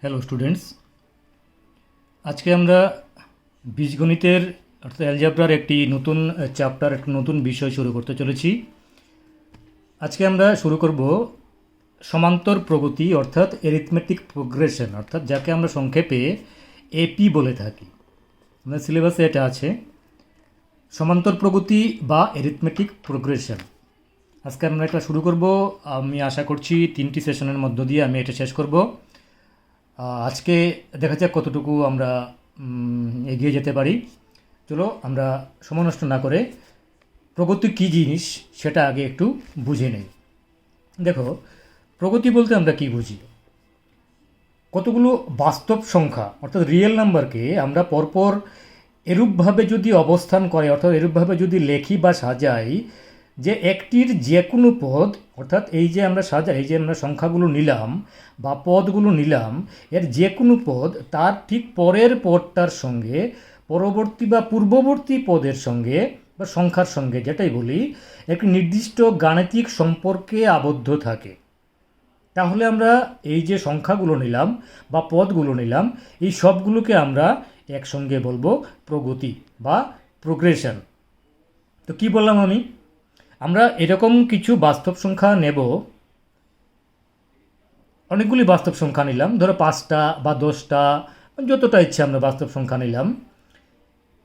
Hello students, আজকে আমরা বীজগণিতের অর্থাৎ অ্যালজেব্রার একটি নতুন চ্যাপ্টার, একটি নতুন বিষয় শুরু করতে চলেছি। আজকে আমরা শুরু করব সমান্তর প্রগতি অর্থাৎ এরিথমেটিক প্রোগ্রেশন, অর্থাৎ যাকে আমরা সংক্ষেপে এপি বলে থাকি। আমাদের সিলেবাসে এটা আছে, সমান্তর প্রগতি বা এরিথমেটিক প্রোগ্রেশন। আজকে আমরা এটা শুরু করব। আমি আশা করছি 3টি সেশনের মধ্য দিয়ে আমি এটা শেষ করব। আজকে দেখা যাক কতটুকু আমরা এগিয়ে যেতে পারি। চলো আমরা সময় নষ্ট না করে প্রগতি কী জিনিস সেটা আগে একটু বুঝে নেই। দেখো, প্রগতি বলতে আমরা কি বুঝি? কতগুলো বাস্তব সংখ্যা অর্থাৎ রিয়েল নাম্বারকে আমরা পরপর এরূপভাবে যদি অবস্থান করে, অর্থাৎ এরূপভাবে যদি লেখি বা সাজাই যে একটির যে কোনো পদ, অর্থাৎ এই যে আমরা সাজাই, এই যে আমরা সংখ্যাগুলো নিলাম বা পদগুলো নিলাম, এর যে কোনো পদ তার ঠিক পরের পদটার সঙ্গে পরবর্তী বা পূর্ববর্তী পদের সঙ্গে বা সংখ্যার সঙ্গে, যেটাই বলি, একটি নির্দিষ্ট গাণিতিক সম্পর্কে আবদ্ধ থাকে। তাহলে আমরা এই যে সংখ্যাগুলো নিলাম বা পদগুলো নিলাম, এই সবগুলোকে আমরা একসঙ্গে বলবো প্রগতি বা প্রোগ্রেশন। তো কি বললাম আমি? আমরা এরকম কিছু বাস্তব সংখ্যা নেব, অনেকগুলি বাস্তব সংখ্যা নিলাম, ধরো 5টা বা 10টা, যতটা ইচ্ছে আমরা বাস্তব সংখ্যা নিলাম।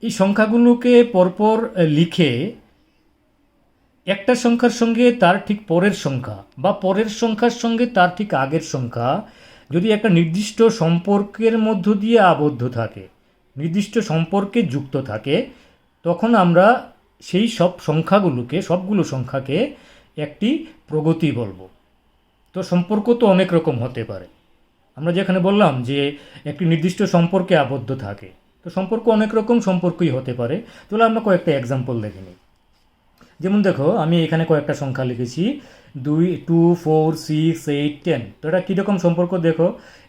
এই সংখ্যাগুলোকে পরপর লিখে একটা সংখ্যার সঙ্গে তার ঠিক পরের সংখ্যা বা পরের সংখ্যার সঙ্গে তার ঠিক আগের সংখ্যা যদি একটা নির্দিষ্ট সম্পর্কের মধ্য দিয়ে আবদ্ধ থাকে, নির্দিষ্ট সম্পর্কে যুক্ত থাকে, তখন আমরা সেই সবগুলো সংখ্যাকে একটি প্রগতি বলবো। তো সম্পর্ক তো অনেক রকম হতে পারে। আমরা যেখানে বললাম যে একটি নির্দিষ্ট সম্পর্কে আবদ্ধ থাকে, তো সম্পর্ক অনেক রকম সম্পর্কই হতে পারে। তাহলে আমরা কয়েকটা এক্সাম্পল দেখে নিই। যেমন দেখো, আমি এখানে কয়েকটা সংখ্যা লিখেছি, 2, 2, 4, 6, 8, 10। তো এটা কীরকম সম্পর্ক দেখো,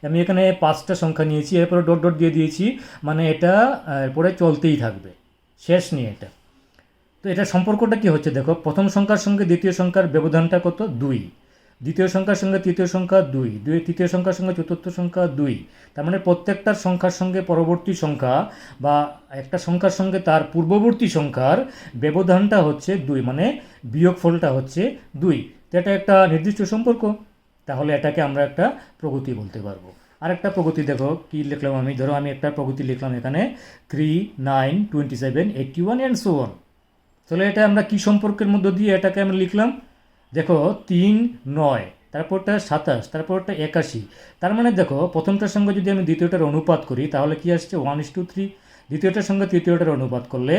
আমি এখানে 5টা সংখ্যা নিয়েছি, এরপরে ডট ডট দিয়ে দিয়েছি, মানে এটা এরপরে চলতেই থাকবে, শেষ নিয়ে এটা। তো এটা সম্পর্কটা কি হচ্ছে দেখো, প্রথম সংখ্যার সঙ্গে দ্বিতীয় সংখ্যার ব্যবধানটা কত? 2। দ্বিতীয় সংখ্যার সঙ্গে তৃতীয় সংখ্যা 2, তৃতীয় সংখ্যার সঙ্গে চতুর্থ সংখ্যা 2। তার মানে প্রত্যেকটার সংখ্যার সঙ্গে পরবর্তী সংখ্যা বা একটা সংখ্যার সঙ্গে তার পূর্ববর্তী সংখ্যার ব্যবধানটা হচ্ছে 2, মানে বিয়োগফলটা হচ্ছে 2। তো এটা একটা নির্দিষ্ট সম্পর্ক, তাহলে এটাকে আমরা একটা প্রগতি বলতে পারবো। আরেকটা প্রগতি দেখো কি লিখলাম আমি, ধরো আমি একটা প্রগতি লিখলাম এখানে 3, 9, 27, 81 অ্যান্ড সো অন। তাহলে এটা আমরা কি সম্পর্কের মধ্য দিয়ে এটাকে আমরা লিখলাম? দেখো, 3, 9, তারপরটা 27, তারপরটা 81। তার মানে দেখো, প্রথমটার সঙ্গে যদি আমি দ্বিতীয়টার অনুপাত করি তাহলে কি আসছে? 1:3। দ্বিতীয়টার সঙ্গে তৃতীয়টার অনুপাত করলে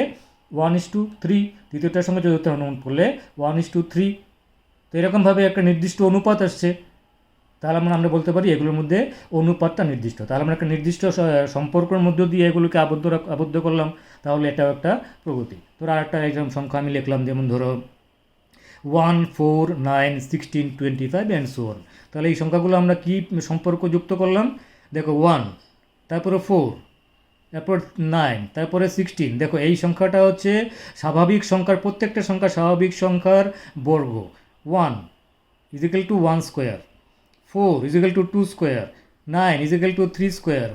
1:3, তৃতীয়টার সঙ্গে চতুর্থটার অনুপাত করলে 1:3। তো এরকমভাবে একটা নির্দিষ্ট অনুপাত আসছে। তাহলে আমরা বলতে পারি এগুলোর মধ্যে অনুপাতটা নির্দিষ্ট। তাহলে আমরা একটা নির্দিষ্ট সম্পর্কের মধ্য দিয়ে এগুলোকে আবদ্ধ করলাম, তাহলে এটাও একটা প্রগতি। ধরো আরেকটা এরকম সংখ্যা আমি লিখলাম, যেমন ধরো 1, 4, 9, 16, 25 অ্যান্ড সো অন। তাহলে এই সংখ্যাগুলো আমরা কি সম্পর্ক যুক্ত করলাম? দেখো 1, তারপরে 4, তারপর 9, তারপরে 16। দেখো এই সংখ্যাটা হচ্ছে স্বাভাবিক সংখ্যার, প্রত্যেকটা সংখ্যা স্বাভাবিক সংখ্যার বর্গ। 1 = 1 square, 4 = 2 square, 9 = 3 square,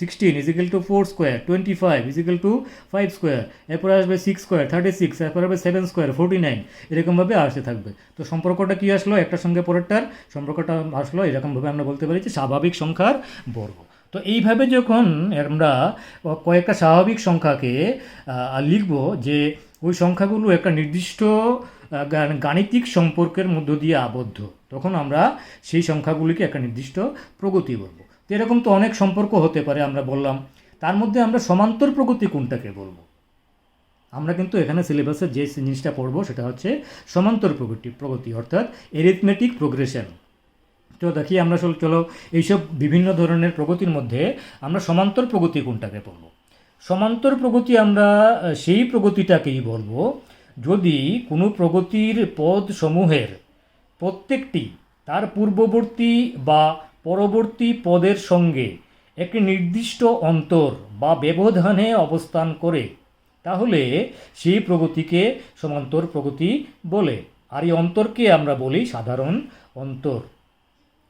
16 = 4 square, 25 = 5 square, এরপরে আসবে 6 স্কোয়ার, 36, এরপর আসবে 7 স্কোয়ার, 49। এরকমভাবে আসতে থাকবে। তো সম্পর্কটা কি আসলো? একটার সঙ্গে পরেরটার সম্পর্কটা আসলো এরকমভাবে আমরা বলতে পারি যে স্বাভাবিক সংখ্যার বর্গ। তো এইভাবে যখন আমরা কয়েকটা স্বাভাবিক সংখ্যাকে লিখব যে ওই সংখ্যাগুলো একটা নির্দিষ্ট গাণিতিক সম্পর্কের মধ্য দিয়ে আবদ্ধ, তখন আমরা সেই সংখ্যাগুলিকে একটা নির্দিষ্ট প্রগতি বলবো। তো এরকম তো অনেক সম্পর্ক হতে পারে আমরা বললাম, তার মধ্যে আমরা সমান্তর প্রগতি কোনটাকে বলবো? আমরা কিন্তু এখানে সিলেবাসে যে জিনিসটা পড়বো সেটা হচ্ছে সমান্তর প্রগতি অর্থাৎ এরিথমেটিক প্রোগ্রেশন। তো দেখি আমরা চলো এইসব বিভিন্ন ধরনের প্রগতির মধ্যে আমরা সমান্তর প্রগতি কোনটাকে বলবো। সমান্তর প্রগতি আমরা সেই প্রগতিটাকেই বলবো যদি কোনো প্রগতির পদ সমূহের প্রত্যেকটি তার পূর্ববর্তী বা পরবর্তী পদের সঙ্গে একটি নির্দিষ্ট অন্তর বা ব্যবধানে অবস্থান করে, তাহলে সেই প্রগতিকে সমান্তর প্রগতি বলে। আর এই অন্তরকে আমরা বলি সাধারণ অন্তর।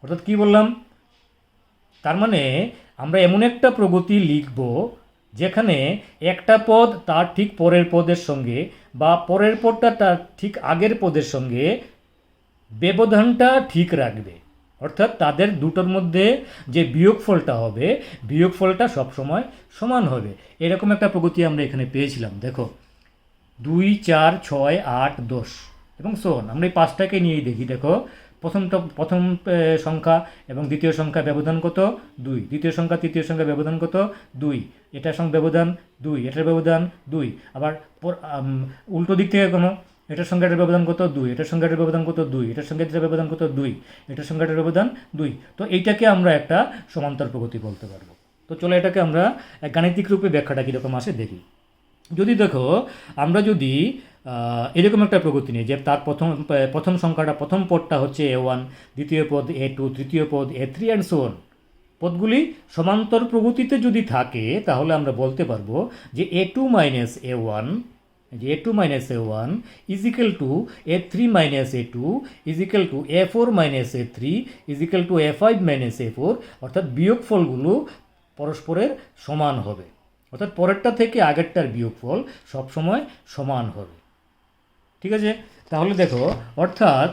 অর্থাৎ কী বললাম? তার মানে আমরা এমন একটা প্রগতি লিখব যেখানে একটা পদ তার ঠিক পরের পদের সঙ্গে বা পরের পদটা তার ঠিক আগের পদের সঙ্গে ব্যবধানটা ঠিক রাখবে, অর্থাৎ তাদের দুটোর মধ্যে যে বিয়োগফলটা হবে বিয়োগফলটা সবসময় সমান হবে। এরকম একটা প্রগতি আমরা এখানে পেয়েছিলাম। দেখো 2, 4, 6, 8, 10 এবং সোন। আমরা এই পাঁচটাকে নিয়েই দেখি। দেখো প্রথম সংখ্যা এবং দ্বিতীয় সংখ্যা ব্যবধান কত? 2। দ্বিতীয় সংখ্যা তৃতীয় সংখ্যা ব্যবধান কত? 2। এটার সঙ্গে ব্যবধান 2, এটার ব্যবধান 2। আবার উল্টো দিক থেকে কোনো এটার সঙ্গে এটার ব্যবধান কত? 2। এটার সঙ্গে এটার ব্যবধান কত? 2। এটার সঙ্গে এটার ব্যবধান কত? 2। এটার সঙ্গে এটার ব্যবধান 2। তো এইটাকে আমরা একটা সমান্তর প্রগতি বলতে পারবো। তো চলো এটাকে আমরা গাণিতিক রূপে ব্যাখ্যাটা কীরকম আসে দেখি। যদি দেখো আমরা যদি এরকম একটা প্রগতি নিই যে তার প্রথম সংখ্যাটা, প্রথম পদটা হচ্ছে A1, দ্বিতীয় পদ A2, তৃতীয় পদ A3 অ্যান্ড সো অন। পদগুলি সমান্তর প্রগতিতে যদি থাকে তাহলে আমরা বলতে পারবো যে A2 minus A1 is equal to A3 minus A2 is equal to A4 minus A3 is equal to A5 minus A4, অর্থাৎ বিয়োগফলগুলো পরস্পরের সমান হবে, অর্থাৎ পরেরটা থেকে আগেরটার বিয়োগফল সবসময় সমান হবে। ঠিক আছে, তাহলে দেখো অর্থাৎ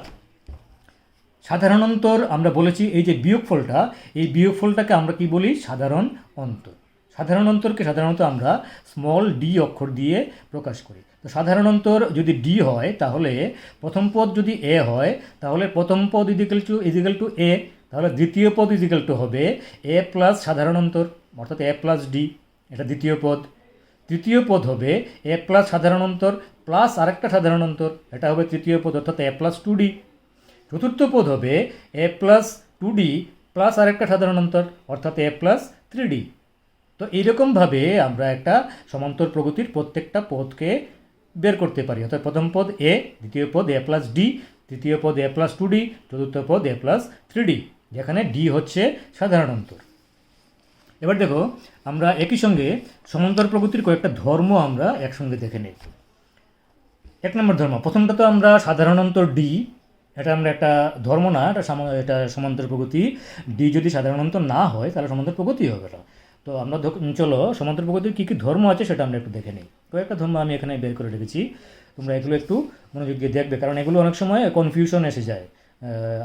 সাধারণন্তর আমরা বলেছি এই যে বিয়োগফলটা, এই বিয়োগফলটাকে আমরা কি বলি? সাধারণ অন্তর। সাধারণ অন্তরকে সাধারণত আমরা স্মল ডি অক্ষর দিয়ে প্রকাশ করি। তো সাধারণ অন্তর যদি ডি হয় তাহলে প্রথম পদ যদি এ হয় তাহলে প্রথম পদ ইজিক্যাল টু এ, তাহলে দ্বিতীয় পদ ইজিক্যাল টু হবে এ প্লাস সাধারণ অন্তর, অর্থাৎ এ প্লাস ডি, এটা দ্বিতীয় পদ। তৃতীয় পদ হবে এ প্লাস সাধারণ অন্তর প্লাস আরেকটা সাধারণ অন্তর, এটা হবে তৃতীয় পদ, অর্থাৎ এ প্লাস 2D। চতুর্থ পদ হবে এ প্লাস 2D প্লাস আরেকটা সাধারণ অন্তর, অর্থাৎ এ প্লাস 3D। তো এইরকমভাবে আমরা একটা সমান্তর প্রগতির প্রত্যেকটা পদকে বের করতে পারি, অর্থাৎ প্রথম পদ এ, দ্বিতীয় পদ এ প্লাস ডি, তৃতীয় পদ এ প্লাস 2D, চতুর্থ পদ এ প্লাস 3D, যেখানে ডি হচ্ছে সাধারণ অন্তর। এবার দেখো আমরা একই সঙ্গে সমান্তর প্রগতির কয়েকটা ধর্ম আমরা একসঙ্গে দেখে নেই। 1 নম্বর ধর্ম, প্রথমটা তো আমরা সাধারণ অন্তর ডি, এটা আমরা একটা ধর্ম না, এটা সমান্তর প্রগতি। ডি যদি সাধারণ অন্তর না হয় তাহলে সমান্তর প্রগতি হবে না। তো আমরা চলো সমান্তর প্রগতির কী কী ধর্ম আছে সেটা আমরা একটু দেখে নিই। কয়েকটা ধর্ম আমি এখানে বের করে রেখেছি, তোমরা এগুলো একটু মনোযোগ দিয়ে দেখবে, কারণ এগুলো অনেক সময় কনফিউশন এসে যায়।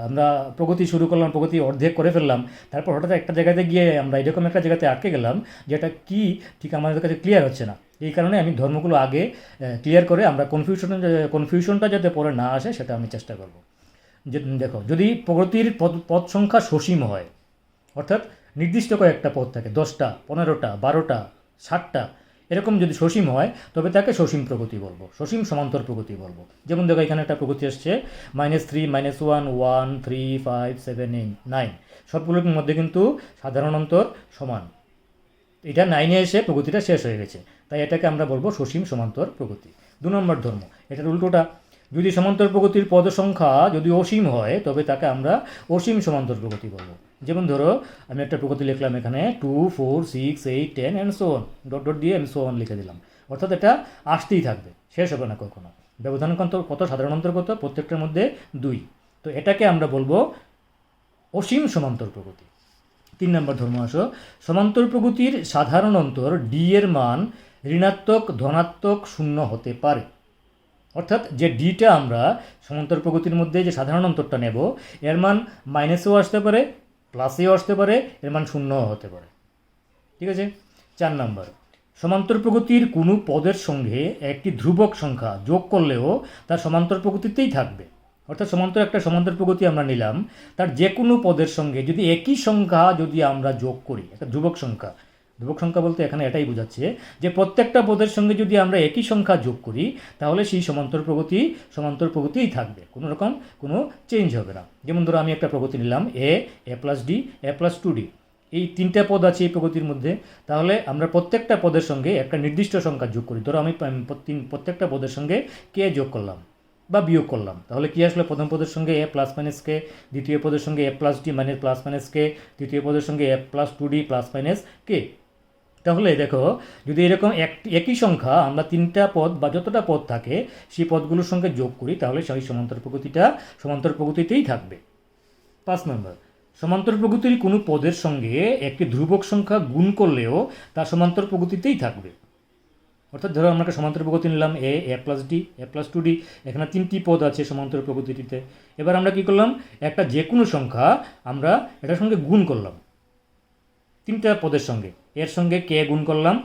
আমরা প্রগতি শুরু করলাম, প্রগতি অর্ধেক করে ফেললাম, তারপর হঠাৎ একটা জায়গাতে গিয়ে আমরা এরকম একটা জায়গাতে আটকে গেলাম যেটা কি ঠিক আমাদের কাছে ক্লিয়ার হচ্ছে না। এই কারণে আমি ধর্মগুলো আগে ক্লিয়ার করে আমরা কনফিউশনটা যাতে পরে না আসে সেটা আমি চেষ্টা করব। যে দেখো যদি প্রগতির পদ সংখ্যা সসীম হয়, অর্থাৎ নির্দিষ্ট কয়েকটা পদ থাকে, 10টা, 15টা, 12টা, 60টা, এরকম যদি সসীম হয় তবে তাকে সসীম প্রগতি বলবো, সসীম সমান্তর প্রগতি বলবো। যেমন দেখো এখানে একটা প্রগতি আসছে -3, -1, 1, 3, 5, 7, 9, সবগুলোর মধ্যে কিন্তু সাধারণ অন্তর সমান। এটা 9-এ এসে প্রগতিটা শেষ হয়ে গেছে, তাই এটাকে আমরা বলবো সসীম সমান্তর প্রগতি। 2 নম্বর ধর্ম, এটার উল্টোটা, যদি সমান্তর প্রগতির পদ সংখ্যা যদি অসীম হয় তবে তাকে আমরা অসীম সমান্তর প্রগতি বলবো। যেমন ধরো আমি একটা প্রগতি লিখলাম এখানে 2, 4, 6, 8, 10 and so on, dot dot দিয়ে আমি সো অন লিখে দিলাম, অর্থাৎ এটা আসতেই থাকবে, শেষ হবে না কখনো। ব্যবধান কত? সাধারণ অন্তর কত? প্রত্যেকটার মধ্যে 2। তো এটাকে আমরা বলবো অসীম সমান্তর প্রগতি। 3 নম্বর ধর্ম আসো, সমান্তর প্রগতির সাধারণ অন্তর ডি এর মান ঋণাত্মক, ধনাত্মক, 0 হতে পারে। অর্থাৎ যে ডিটা আমরা সমান্তর প্রগতির মধ্যে যে সাধারণ অন্তরটা নেব এর মান মাইনাসেও আসতে পারে, প্লাসেও আসতে পারে, এর মান 0ও হতে পারে। ঠিক আছে। 4 নম্বর, সমান্তর প্রগতির কোনো পদের সঙ্গে একটি ধ্রুবক সংখ্যা যোগ করলেও তার সমান্তর প্রগতিতেই থাকবে। অর্থাৎ একটা সমান্তর প্রগতি আমরা নিলাম, তার যে কোনো পদের সঙ্গে যদি একই সংখ্যা যদি আমরা যোগ করি, একটা ধ্রুবক সংখ্যা বলতে এখানে এটাই বোঝাচ্ছে যে প্রত্যেকটা পদের সঙ্গে যদি আমরা একই সংখ্যা যোগ করি তাহলে সেই সমান্তর প্রগতিই থাকবে, কোনো রকম কোনো চেঞ্জ হবে না। যেমন ধরো আমি একটা প্রগতি নিলাম এ প্লাস ডি, এ প্লাস 2D, এই 3টা পদ আছে এই প্রগতির মধ্যে, তাহলে আমরা প্রত্যেকটা পদের সঙ্গে একটা নির্দিষ্ট সংখ্যা যোগ করি। ধরো আমি প্রত্যেকটা পদের সঙ্গে কে যোগ করলাম বা বিয়োগ করলাম, তাহলে কি আসলে প্রথম পদের সঙ্গে এ প্লাস মাইনাস কে, দ্বিতীয় পদের সঙ্গে এ প্লাস ডি মানে প্লাস মাইনাস কে, তৃতীয় পদের সঙ্গে এ প্লাস 2D প্লাস মাইনাস কে। তাহলে দেখো যদি এরকম একই সংখ্যা আমরা 3টা পদ বা যতটা পদ থাকে সেই পদগুলোর সঙ্গে যোগ করি তাহলে সেই সমান্তর প্রগতিতেই থাকবে। 5 নম্বর, সমান্তর প্রকৃতির কোনো পদের সঙ্গে একটি ধ্রুবক সংখ্যা গুণ করলেও তা সমান্তর প্রকৃতিতেই থাকবে। অর্থাৎ ধরো আমরা একটা সমান্তর প্রকৃতি নিলাম এ প্লাস ডি, এ প্লাস টু ডি, এখানে 3টি পদ আছে সমান্তর প্রকৃতিটিতে। এবার আমরা কী করলাম, একটা যে কোনো সংখ্যা আমরা এটার সঙ্গে গুণ করলাম, 3টা পদের সঙ্গে, এর সঙ্গে কে গুণ করলাম,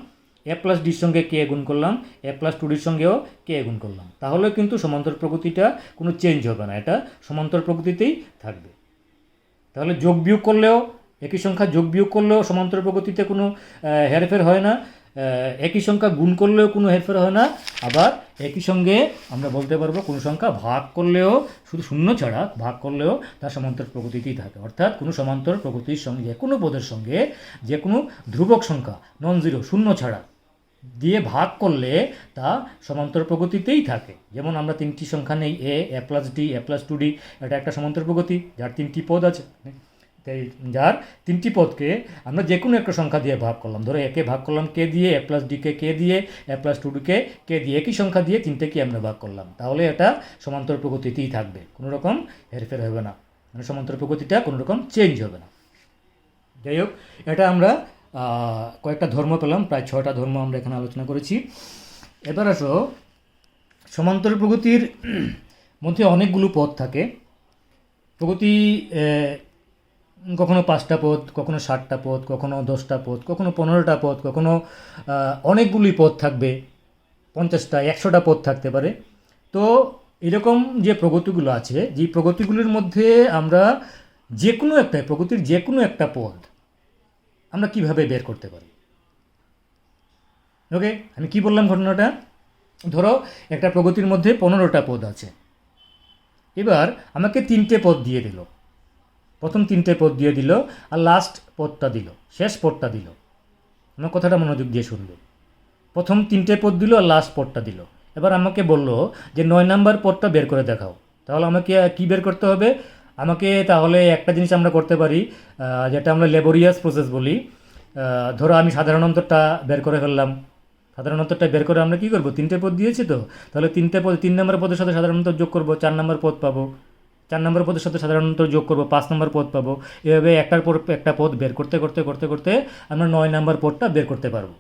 এ প্লাস ডির সঙ্গে কে গুণ করলাম, এ প্লাস টু ডির সঙ্গেও কে গুণ করলাম, তাহলে কিন্তু সমান্তর প্রকৃতিটা কোনো চেঞ্জ হবে না, এটা সমান্তর প্রকৃতিতেই থাকবে। তাহলে যোগ বিয়োগ করলেও, একই সংখ্যা যোগ বিয়োগ করলেও সমান্তর প্রকৃতিতে কোনো হেরফের হয় না, একই সংখ্যা গুণ করলেও কোনো হেরফের হয় না, আবার একই সঙ্গে আমরা বলতে পারবো কোনো সংখ্যা ভাগ করলেও, শুধু শূন্য ছাড়া ভাগ করলেও তার সমান্তর প্রকৃতিতেই থাকে। অর্থাৎ কোনো সমান্তর প্রকৃতির সঙ্গে যে কোনো পদের সঙ্গে যে কোনো ধ্রুবক সংখ্যা নন জিরো, শূন্য ছাড়া দিয়ে ভাগ করলে তা সমান্তর প্রকৃতিতেই থাকে। যেমন আমরা 3টি সংখ্যা নেই, এ প্লাস ডি, এ প্লাস টু ডি, এটা একটা সমান্তর প্রকৃতি যার 3টি পদ আছে। তাই যার 3টি পদকে আমরা যে কোনো একটা সংখ্যা দিয়ে ভাগ করলাম, ধরো একে ভাগ করলাম কে দিয়ে, এ প্লাস ডিকে কে দিয়ে, এ প্লাস টু ডিকে কে দিয়ে, একই সংখ্যা দিয়ে 3টেকে আমরা ভাগ করলাম, তাহলে এটা সমান্তর প্রকৃতিতেই থাকবে, কোনো রকম হেরফের হবে না, মানে সমান্তর প্রকৃতিটা কোনো রকম চেঞ্জ হবে না। যাই হোক, এটা আমরা কয়েকটা ধর্ম পেলাম, প্রায় 6টা ধর্ম আমরা এখানে আলোচনা করেছি। এবার আসো, সমান্তর প্রকৃতির মধ্যে অনেকগুলো পদ থাকে। প্রকৃতি কখনো 5টা পদ, কখনো 7টা পদ, কখনো 10টা পদ, কখনো 15টা পদ, কখনো অনেকগুলি পদ থাকবে, 50টা 100টা পদ থাকতে পারে। তো এরকম যে প্রগতিগুলো আছে, যে প্রগতিগুলির মধ্যে আমরা যে কোনো একটা প্রগতির যে কোনো একটা পদ আমরা কিভাবে বের করতে পারি। ওকে, আমি কি বললাম ঘটনাটা, ধরো একটা প্রগতির মধ্যে 15টা পদ আছে, এবার আমাকে 3টে পদ দিয়ে দিল, প্রথম 3টে পদ দিয়ে দিল আর লাস্ট পদটা দিল, শেষ পদটা দিল। আমার কথাটা মনোযোগ দিয়ে শুনবে, প্রথম 3টে পদ দিল আর লাস্ট পদটা দিল। এবার আমাকে বলল যে 9 নাম্বার পদটা বের করে দেখাও। তাহলে আমাকে কি বের করতে হবে, আমাকে তাহলে একটা জিনিস আমরা করতে পারি, যেটা আমরা লেবোরিয়াস প্রসেস বলি। ধরো আমি সাধারণ অন্তরটা বের করে ফেললাম, সাধারণ অন্তরটা বের করে আমরা কী করবো, 3টে পদ দিয়েছি তো, তাহলে 3টে পদ, 3 নম্বর পদের সাথে সাধারণ অন্তর যোগ করবো, 4 নম্বর পদ পাবো, 4 নম্বর পদের সাথে সাধারণ অন্তর যোগ করবো, 5 নম্বর পদ পাবো। এভাবে একটার পর একটা পদ বের করতে করতে করতে করতে আমরা 9 নম্বর পদটা বের করতে পারবো।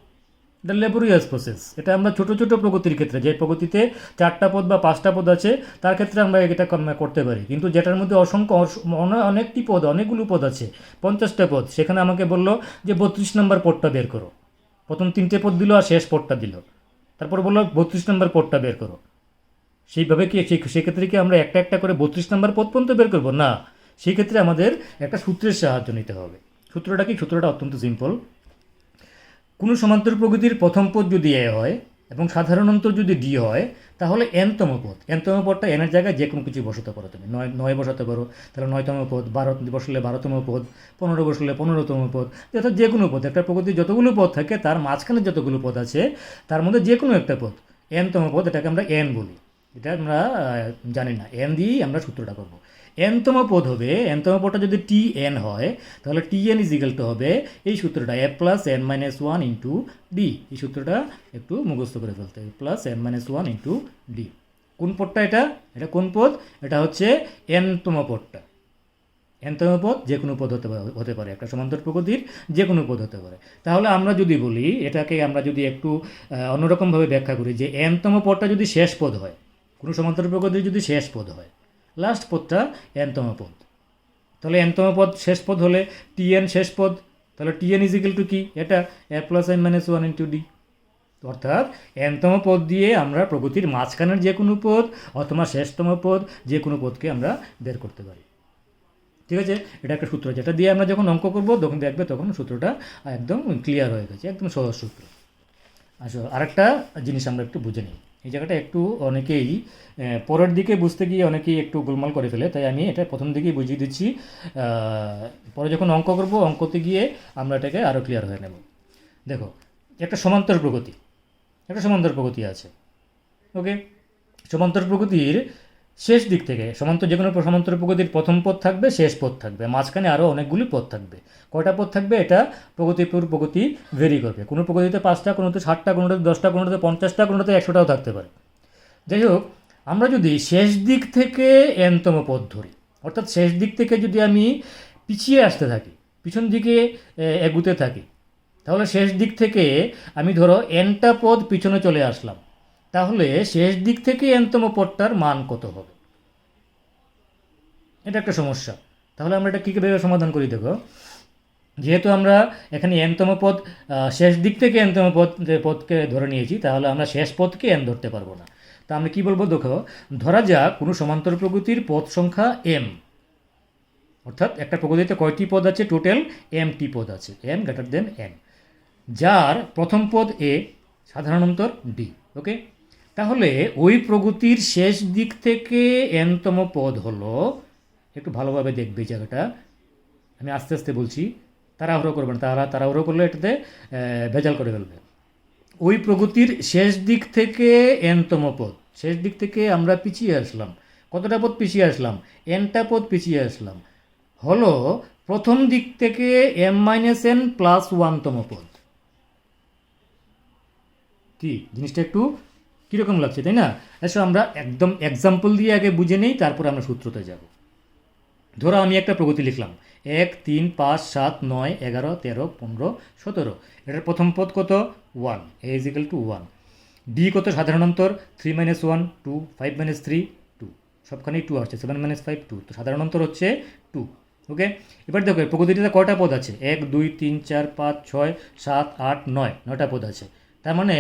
এটা লেবোরিয়াস প্রসেস। এটা আমরা ছোটো ছোটো প্রগতির ক্ষেত্রে, যে প্রগতিতে 4টা পদ বা 5টা পদ আছে তার ক্ষেত্রে আমরা এটা করতে পারি, কিন্তু যেটার মধ্যে অসংখ্য অনেকটি পদ, অনেকগুলো পদ আছে, 50টা পদ, সেখানে আমাকে বললো যে 32 নম্বর পদটা বের করো। প্রথম 3টে পদ দিল আর শেষ পদটা দিল, তারপর বললো 32 নম্বর পদটা বের করো। সেইভাবে কি সেক্ষেত্রে কি আমরা একটা একটা করে 32 নম্বর পদ পর্যন্ত বের করবো না, সেই ক্ষেত্রে আমাদের একটা সূত্রের সাহায্য নিতে হবে। সূত্রটা কি, সূত্রটা অত্যন্ত সিম্পল। কোনো সমান্তর প্রকৃতির প্রথম পদ যদি এ হয় এবং সাধারণ অন্তর যদি ডি হয়, তাহলে nতম পদ, nতম পদটা এনের জায়গায় যে কোনো কিছু বসাতে পারো তুমি, 9 বসাতে পারো, তাহলে 9তম পদ, 12 বসলে 12তম পদ, 15 বসলে 15তম পদ, অর্থাৎ যে কোনো পদ, একটা প্রকৃতির যতগুলো পদ থাকে তার মাঝখানে যতগুলো পদ আছে তার মধ্যে যে কোনো একটা পদ, nতম পদ, এটাকে আমরা n বলি, এটা আমরা জানি না, n দিয়েই আমরা সূত্রটা করবো। nতম পদ হবে, nতম পদটা যদি tn হয় তাহলে tn ইজ ইকাল টু হবে এই সূত্রটা, a plus n minus 1 into D. এই সূত্রটা একটু মুখস্থ করে ফেলতে হবে, plus n minus 1 into D. কোন পদটা এটা, এটা কোন পদ, এটা হচ্ছে nতম পদটা। nতম পদ যে কোনো পদ হতে পারে, একটা সমান্তর প্রকৃতির যে কোনো পদ হতে পারে। তাহলে আমরা যদি বলি, এটাকে আমরা যদি একটু অন্যরকমভাবে ব্যাখ্যা করি, যে nতম পদটা যদি শেষ পদ হয়, কোনো সমান্তর প্রকৃতির যদি শেষ পদ হয়, লাস্ট পদটা nতম পদ, তাহলে nতম পদ শেষ পদ হলে tn শেষ পদ, তাহলে tn ইজ ইকুয়াল টু কি, এটা a plus n minus 1 into d. অর্থাৎ nতম পদ দিয়ে আমরা প্রকৃতির মাঝখানের যে কোনো পদ অথবা শেষতম পদ যে কোনো পদকে আমরা বের করতে পারি। ঠিক আছে, এটা একটা সূত্র, যেটা দিয়ে আমরা যখন অঙ্ক করবো তখন দেখবে তখন সূত্রটা একদম ক্লিয়ার হয়ে গেছে, একদম সহজ সূত্র। আচ্ছা, আরেকটা জিনিস আমরা একটু বুঝে নিই, এই জায়গাটা একটু অনেকেই পরের দিকে বুঝতে গিয়ে অনেকেই একটু গোলমাল করে ফেলে, তাই আমি এটা প্রথম দিকেই বুঝিয়ে দিচ্ছি, পরে যখন অঙ্ক করব অঙ্কতে গিয়ে আমরা এটাকে আরও ক্লিয়ার হয়ে নেব। দেখো, একটা সমান্তর প্রগতি, একটা সমান্তর প্রগতি আছে, ওকে, সমান্তর প্রগতির শেষ দিক থেকে যে কোনো সমান্তর প্রগতির প্রথম পদ থাকবে, শেষ পদ থাকবে, মাঝখানে আরও অনেকগুলি পদ থাকবে। কয়টা পদ থাকবে, এটা প্রগতি ভেরি করবে, কোনো প্রগতিতে 5টা, কোনোতে 7টা, কোনোতে 10টা, কোনোতে 50টা, কোনোতে 100টাও থাকতে পারে। যাই হোক, আমরা যদি শেষ দিক থেকে nতম পদ ধরি, অর্থাৎ শেষ দিক থেকে যদি আমি p পিছিয়ে আসতে থাকি, পিছন দিকে এগুতে থাকি, তাহলে শেষ দিক থেকে আমি ধরো এনটা পদ পিছনে চলে আসলাম, তাহলে শেষ দিক থেকে এনতম পদটার মান কত হবে? এটা একটা সমস্যা। তাহলে আমরা এটা কীভাবে সমাধান করি দেখো, যেহেতু আমরা এখানে এনতম পদ শেষ দিক থেকে এনতম পদকে ধরে নিয়েছি, তাহলে আমরা শেষ পদকে এন ধরতে পারবো না। তা আমরা কী বলবো দেখো, ধরা যাক কোনো সমান্তর প্রকৃতির পদ সংখ্যা এম, অর্থাৎ একটা প্রকৃতিতে কয়টি পদ আছে? টোটাল এমটি পদ আছে, এম গ্রেটার দেন এন, যার প্রথম পদ এ, সাধারণ অন্তর ডি। ওকে, তাহলে ওই প্রকৃতির শেষ দিক থেকে এনতম পদ হলো, একটু ভালোভাবে দেখবে এই জায়গাটা, আমি আস্তে আস্তে বলছি, তাড়াহুড়ো করবেন, তাড়াহুড়ো করলে এটাতে ভেজাল করে ফেলবে। ওই প্রগতির শেষ দিক থেকে এনতম পদ, শেষ দিক থেকে আমরা পিছিয়ে আসলাম, কতটা পদ পিছিয়ে আসলাম? এনটা পদ পিছিয়ে আসলাম, হলো প্রথম দিক থেকে এম মাইনাস এন প্লাস ওয়ানতম পদ। কি জিনিসটা একটু কীরকম লাগছে, তাই না? আসলে আমরা একদম এক্সাম্পল দিয়ে আগে বুঝে নেই, তারপরে আমরা সূত্রতে যাব। ধরো আমি একটা প্রগতি লিখলাম 1 3 5 7 9 11 13 15 17, এটার প্রথম পদ কত? 1, a is equal to 1। D কত? সাধারণ অন্তর 3 - 1 2, 5 - 3 2, সবখানেই 2 আসছে, 7 - 5 2, তো সাধারণ অন্তর হচ্ছে 2। ওকে, এবার দেখো প্রগতিটিতে কয়টা পদ আছে? 1 2 3 4 5 6 7 8 9, 9টা পদ আছে। তার মানে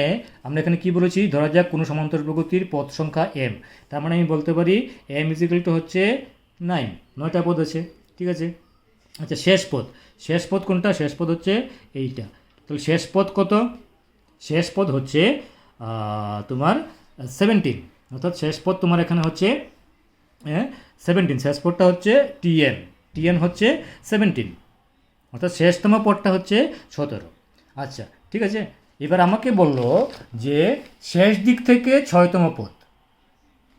আমরা এখানে কি বলেছি, ধরা যাক কোনো সমান্তর প্রগতির পদ সংখ্যা এম, তার মানে আমি বলতে পারি এম ইজ ইকুয়াল টু হচ্ছে 9, 9টা পদ আছে। ঠিক আছে, আচ্ছা শেষ পদ, শেষ পদ কোনটা? শেষ পদ হচ্ছে এইটা। তাহলে শেষ পদ কত? শেষ পদ হচ্ছে তোমার 17, অর্থাৎ শেষ পদ তোমার এখানে হচ্ছে 17, শেষ পদটা হচ্ছে টিএন, টিএন হচ্ছে 17, অর্থাৎ শেষতম পদটা হচ্ছে 17। আচ্ছা ঠিক আছে, এবার আমাকে বললো যে শেষ দিক থেকে 6তম পদ।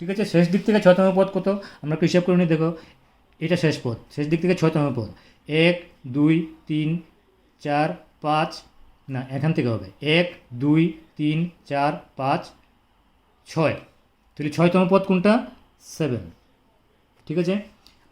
ঠিক আছে, শেষ দিক থেকে 6তম পদ কত? আমরা একটু হিসাব করে নিই, দেখো এটা শেষ পদ, শেষ দিক থেকে 6তম পদ 1 2 3 4 5, না এখান থেকে হবে 1 2 3 4 5 6, তাহলে 6তম পদ কোনটা? 7। ঠিক আছে,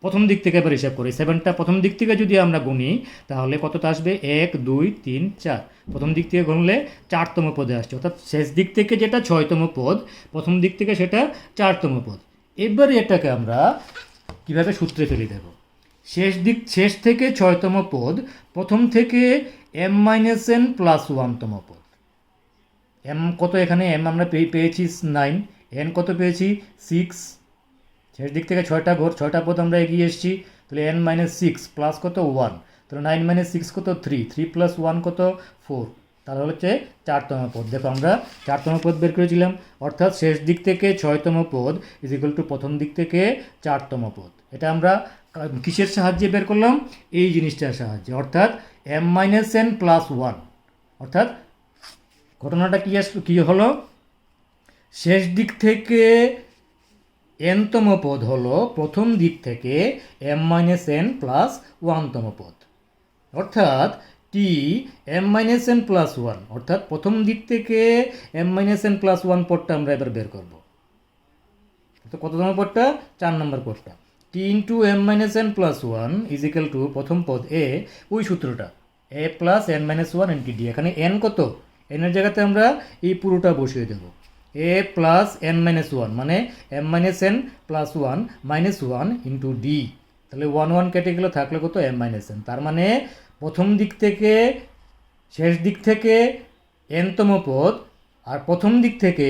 প্রথম দিক থেকে এবার হিসাব করি, 7টা প্রথম দিক থেকে যদি আমরা গুনি তাহলে কতটা আসবে? 1 2 3 4, প্রথম দিক থেকে গুনলে 4তম পদে আসছে, অর্থাৎ শেষ দিক থেকে যেটা 6তম পদ, প্রথম দিক থেকে সেটা 4তম পদ। এবারে এটাকে আমরা কীভাবে সূত্রে ফেলে দেব? শেষ থেকে 6তম পদ, প্রথম থেকে এম মাইনাস এন প্লাস 1তম পদ। এম কত এখানে? এম আমরা পেয়েছি 9, এন কত পেয়েছি? 6, শেষ দিক থেকে 6টা পদ আমরা এগিয়ে এসেছি, তাহলে এন মাইনাস 6 প্লাস কত? 1, তাহলে 9 - 6 কত? 3, 3 + 1 কত? 4, তাহলে হচ্ছে 4তম পদ। দেখো আমরা 4তম পদ বের করেছিলাম, অর্থাৎ শেষ দিক থেকে 6তম পদ ইজ ইকুয়াল টু প্রথম দিক থেকে 4তম পদ। এটা আমরা কিসের সাহায্যে বের করলাম? এই জিনিসটার সাহায্যে, অর্থাৎ এম মাইনাস এন প্লাস 1, অর্থাৎ ঘটনাটা কী হলো? শেষ দিক থেকে এনতম পদ হলো প্রথম দিক থেকে এম মাইনাস এন প্লাস 1তম পদ, অর্থাৎ T M minus N plus 1, অর্থাৎ প্রথম দিক থেকে এম মাইনাস এন প্লাস 1 পদটা আমরা এবার বের করব। তো কততম পদটা? 4 নম্বর পদটা। T into m minus N plus 1 is equal to প্রথম পদ এ, ওই সূত্রটা a plus n minus 1 into d. এখানে এন কত? এনের জায়গাতে আমরা এই পুরোটা বসিয়ে দেবো, এ প্লাস এন মাইনাস 1 মানে M minus N plus 1 minus 1 into D, তাহলে 1 1 কেটে গেলে থাকলে কত? M minus N. তার মানে প্রথম দিক থেকে শেষ দিক থেকে এনতম পদ, আর প্রথম দিক থেকে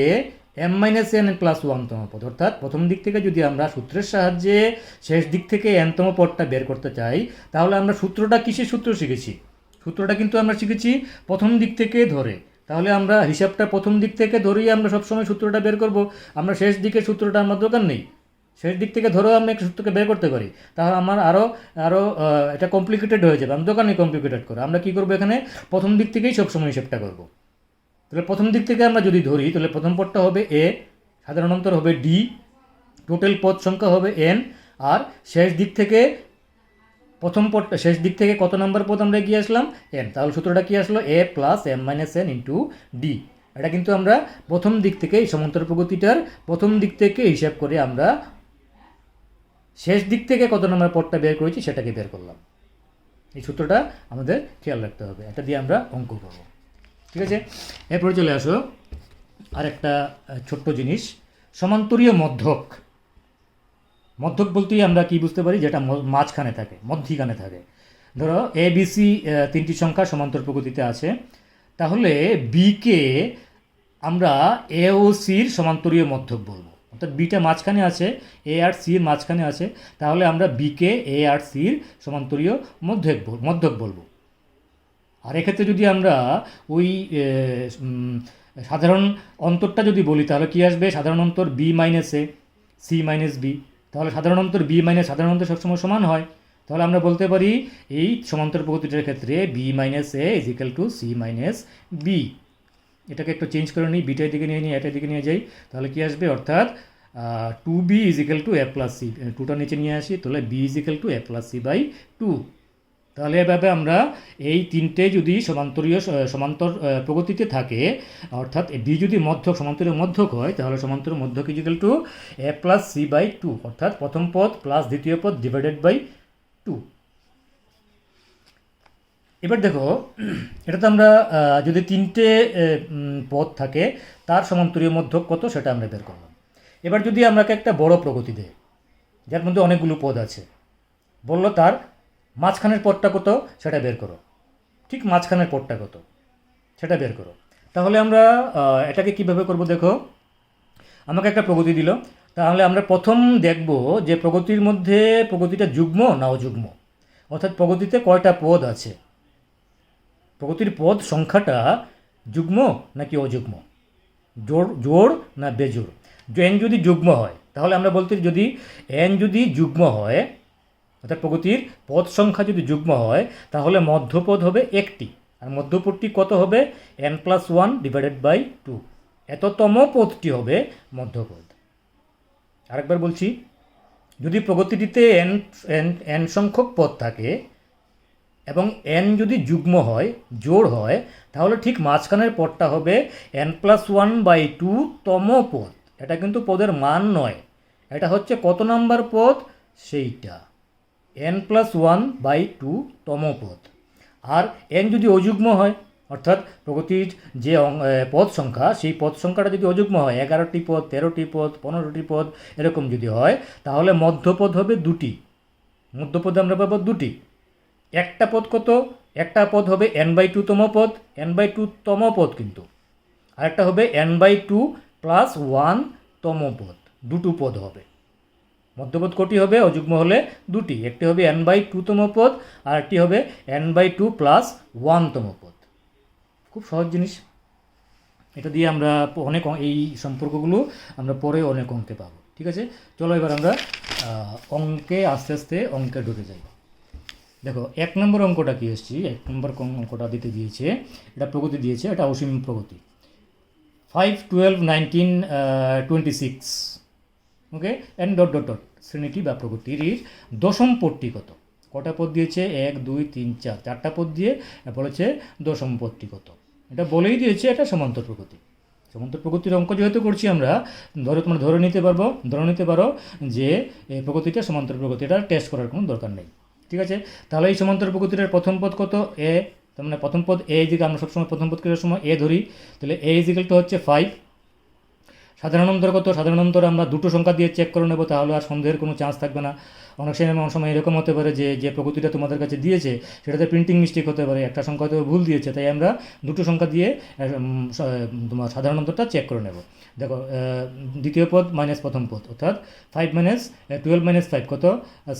এম মাইনাস এন প্লাস 1তম পদ, অর্থাৎ প্রথম দিক থেকে যদি আমরা সূত্রের সাহায্যে শেষ দিক থেকে এনতম পদটা বের করতে চাই, তাহলে আমরা সূত্রটা কিসের সূত্র শিখেছি? সূত্রটা কিন্তু আমরা শিখেছি প্রথম দিক থেকে ধরে, তাহলে আমরা হিসাবটা প্রথম দিক থেকে ধরেই আমরা সবসময় সূত্রটা বের করব। আমরা শেষ দিকের সূত্রটা আমার দরকার নেই, শেষ দিক থেকে ধরেও আমি একটা সূত্রকে বের করতে পারি, তাহলে আমার আরও এটা কমপ্লিকেটেড হয়ে যাবে, আমি দরকার নেই কমপ্লিকেটেড করা। আমরা কী করবো? এখানে প্রথম দিক থেকেই সবসময় হিসাবটা করবো। তাহলে প্রথম দিক থেকে আমরা যদি ধরি, তাহলে প্রথম পদটা হবে এ, সাধারণ অন্তর হবে ডি, টোটাল পদ সংখ্যা হবে এন, আর শেষ দিক থেকে প্রথম পদটা, শেষ দিক থেকে কত নম্বর পদ আমরা এগিয়ে আসলাম? এন। তাহলে সূত্রটা কি আসলো? A plus m minus n into d. এটা কিন্তু আমরা প্রথম দিক থেকে, এই সমান্তর প্রগতিটার প্রথম দিক থেকে হিসাব করে আমরা শেষ দিক থেকে কত নম্বর পদটা বের করেছি সেটাকে বের করলাম। এই সূত্রটা আমাদের খেয়াল রাখতে হবে, এটা দিয়ে আমরা অঙ্ক করব। ঠিক আছে, এরপরে চলে আসো আরেকটা ছোট্ট জিনিস, সমান্তরীয় মধ্যক। মধ্যক বলতেই আমরা কি বুঝতে পারি, যেটা মাঝখানে থাকে, মধ্যিখানে থাকে। ধরো এ বি সি তিনটি সংখ্যা সমান্তর প্রকৃতিতে আছে, তাহলে বিকে আমরা এ ও সির সমান্তরীয় মধ্যক বলবো। অর্থাৎ বিটা মাঝখানে আছে, এ আর সির মাঝখানে আছে, তাহলে আমরা বিকে এ আর সির সমান্তরীয় মধ্যক বলবো। আর এক্ষেত্রে যদি আমরা ওই সাধারণ অন্তরটা যদি বলি, তাহলে কি আসবে, সাধারণ অন্তর B minus A C minus B, তাহলে সাধারণ অন্তর বি মাইনাস সাধারণ অন্তর সবসময় সমান হয়। তাহলে আমরা বলতে পারি এই সমান্তর প্রকৃতিটার ক্ষেত্রে B minus A is equal to C minus B. এটাকে একটু চেঞ্জ করে নিই, বিটার দিকে নিয়ে নিই, এটার দিকে নিয়ে যাই, তাহলে কি আসবে, অর্থাৎ 2b is equal to A plus C, টুটা নিচে নিয়ে আসি, তাহলে B is equal to A plus C by 2। তাহলে এভাবে আমরা এই তিনটে যদি সমান্তর প্রগতিতে থাকে, অর্থাৎ বি যদি মধ্যক সমান্তরীয় মধ্যক হয়, তাহলে সমান্তর মধ্যক is equal to A plus C by 2, অর্থাৎ প্রথম পদ প্লাস দ্বিতীয় পদ ডিভাইডেড বাই 2। এবার দেখো, এটাতে আমরা যদি তিনটে পদ থাকে তার সমান্তরীয় মধ্যক কত সেটা আমরা বের করলাম। এবার যদি আমাকে একটা বড় প্রগতি দেয় যার মধ্যে অনেকগুলো পদ আছে, বললো তার মাঝখানের পদটা কত সেটা বের করো, ঠিক মাঝখানের পদটা কত সেটা বের করো। তাহলে আমরা এটাকে কিভাবে করব, দেখো আমাকে একটা প্রগতি দিল, তাহলে আমরা প্রথম দেখব যে প্রগতির মধ্যে প্রগতিটা যুগ্ম না অযুগ্ম, অর্থাৎ প্রগতিতে কয়টা পদ আছে, প্রগতির পদ সংখ্যাটা যুগ্ম নাকি অযুগ্ম, জোড় না বেজোড়। এন যদি যুগ্ম হয় তাহলে আমরা বলতে, যদি এন যদি যুগ্ম হয়, অর্থাৎ প্রগতির পদ সংখ্যা যদি যুগ্ম হয়, তাহলে মধ্যপদ হবে একটি, আর মধ্যপদটি কত হবে, n প্লাস 1 ডিভাইডেড বাই 2, এততম পদটি হবে মধ্যপদ। আরেকবার বলছি, যদি প্রগতিটিতে n সংখ্যক পদ থাকে এবং n যদি যুগ্ম হয়, জোড় হয়, তাহলে ঠিক মাঝখানের পদটা হবে n প্লাস 1 বাই 2 তম পদ। এটা কিন্তু পদের মান নয়, এটা হচ্ছে কত নাম্বার পদ সেইটা, n প্লাস 1 বাই 2 তম পদ। আর n যদি অযুগ্ম হয়, অর্থাৎ প্রগতির যে পদ সংখ্যা, সেই পদ সংখ্যাটা যদি অযুগ্ম হয়, 11টি পদ, 13টি পদ, 15টি পদ এরকম যদি হয়, তাহলে মধ্যপদ হবে দুটি, মধ্যপদে আমরা পাবো দুটি। একটা পদ কত, একটা পদ হবে n বাই 2 তম পদ, n বাই 2 তম পদ কিন্তু, আরেকটা হবে n বাই 2 প্লাস 1 তম পদ, দুটো পদ হবে। মধ্যপদ কটি হবে অযুগ্ম হলে, দুটি, একটি হবে n বাই 2 তম পদ, আর একটি হবে n বাই 2 প্লাস 1 তম পদ। খুব সহজ জিনিস, এটা দিয়ে আমরা অনেক এই সম্পর্কগুলো আমরা পরে অনেক অঙ্কে পাবো। ঠিক আছে, চলো এবার আমরা অঙ্কে আস্তে আস্তে অঙ্কে ঢুকে যাই। দেখো 1 নম্বর অঙ্কটা কি এসেছি, 1 নম্বর অঙ্কটা দিতে দিয়েছে, এটা প্রগতি দিয়েছে, এটা অসীম প্রগতি, 5, 12, 19, 26, okay, and dot dot dot, শ্রেণীটি বা প্রগতির দশম পদটি কত, কটা পদ দিয়েছে, 1, 2, 3, 4, চারটা পদ দিয়ে বলেছে দশম পদটি কত, এটা বলেই দিয়েছে এটা সমান্তর প্রগতি। সমান্তর প্রগতির অঙ্ক যেহেতু করছি আমরা, তোমরা ধরে নিতে পারো যে এই প্রগতিটা সমান্তর প্রগতি, এটা টেস্ট করার কোনো দরকার নেই। ঠিক আছে, তাহলে এই সমান্তর প্রগতিটার প্রথম পদ কত, এ, তার মানে প্রথম পদ এ, দিকে আমরা সবসময় প্রথম পদ করার সময় এ ধরি, তাহলে এ ইজিক্যাল টু হচ্ছে 5। সাধারণ অন্তর কত, সাধারণ অন্তর আমরা দুটো সংখ্যা দিয়ে চেক করে নেব, তাহলে আর সন্দেহের কোনো চান্স থাকবে না। অনেক সময় এরকম হতে পারে যে প্রগতিটা তোমাদের কাছে দিয়েছে সেটাতে প্রিন্টিং মিস্টেক হতে পারে, একটা সংখ্যা হয়তো ভুল দিয়েছে, তাই আমরা দুটো সংখ্যা দিয়ে তোমার সাধারণ অন্তরটা চেক করে নেব। দেখো দ্বিতীয় পদ মাইনাস প্রথম পদ, অর্থাৎ 5 মাইনাস 12 মাইনাস 5 কত,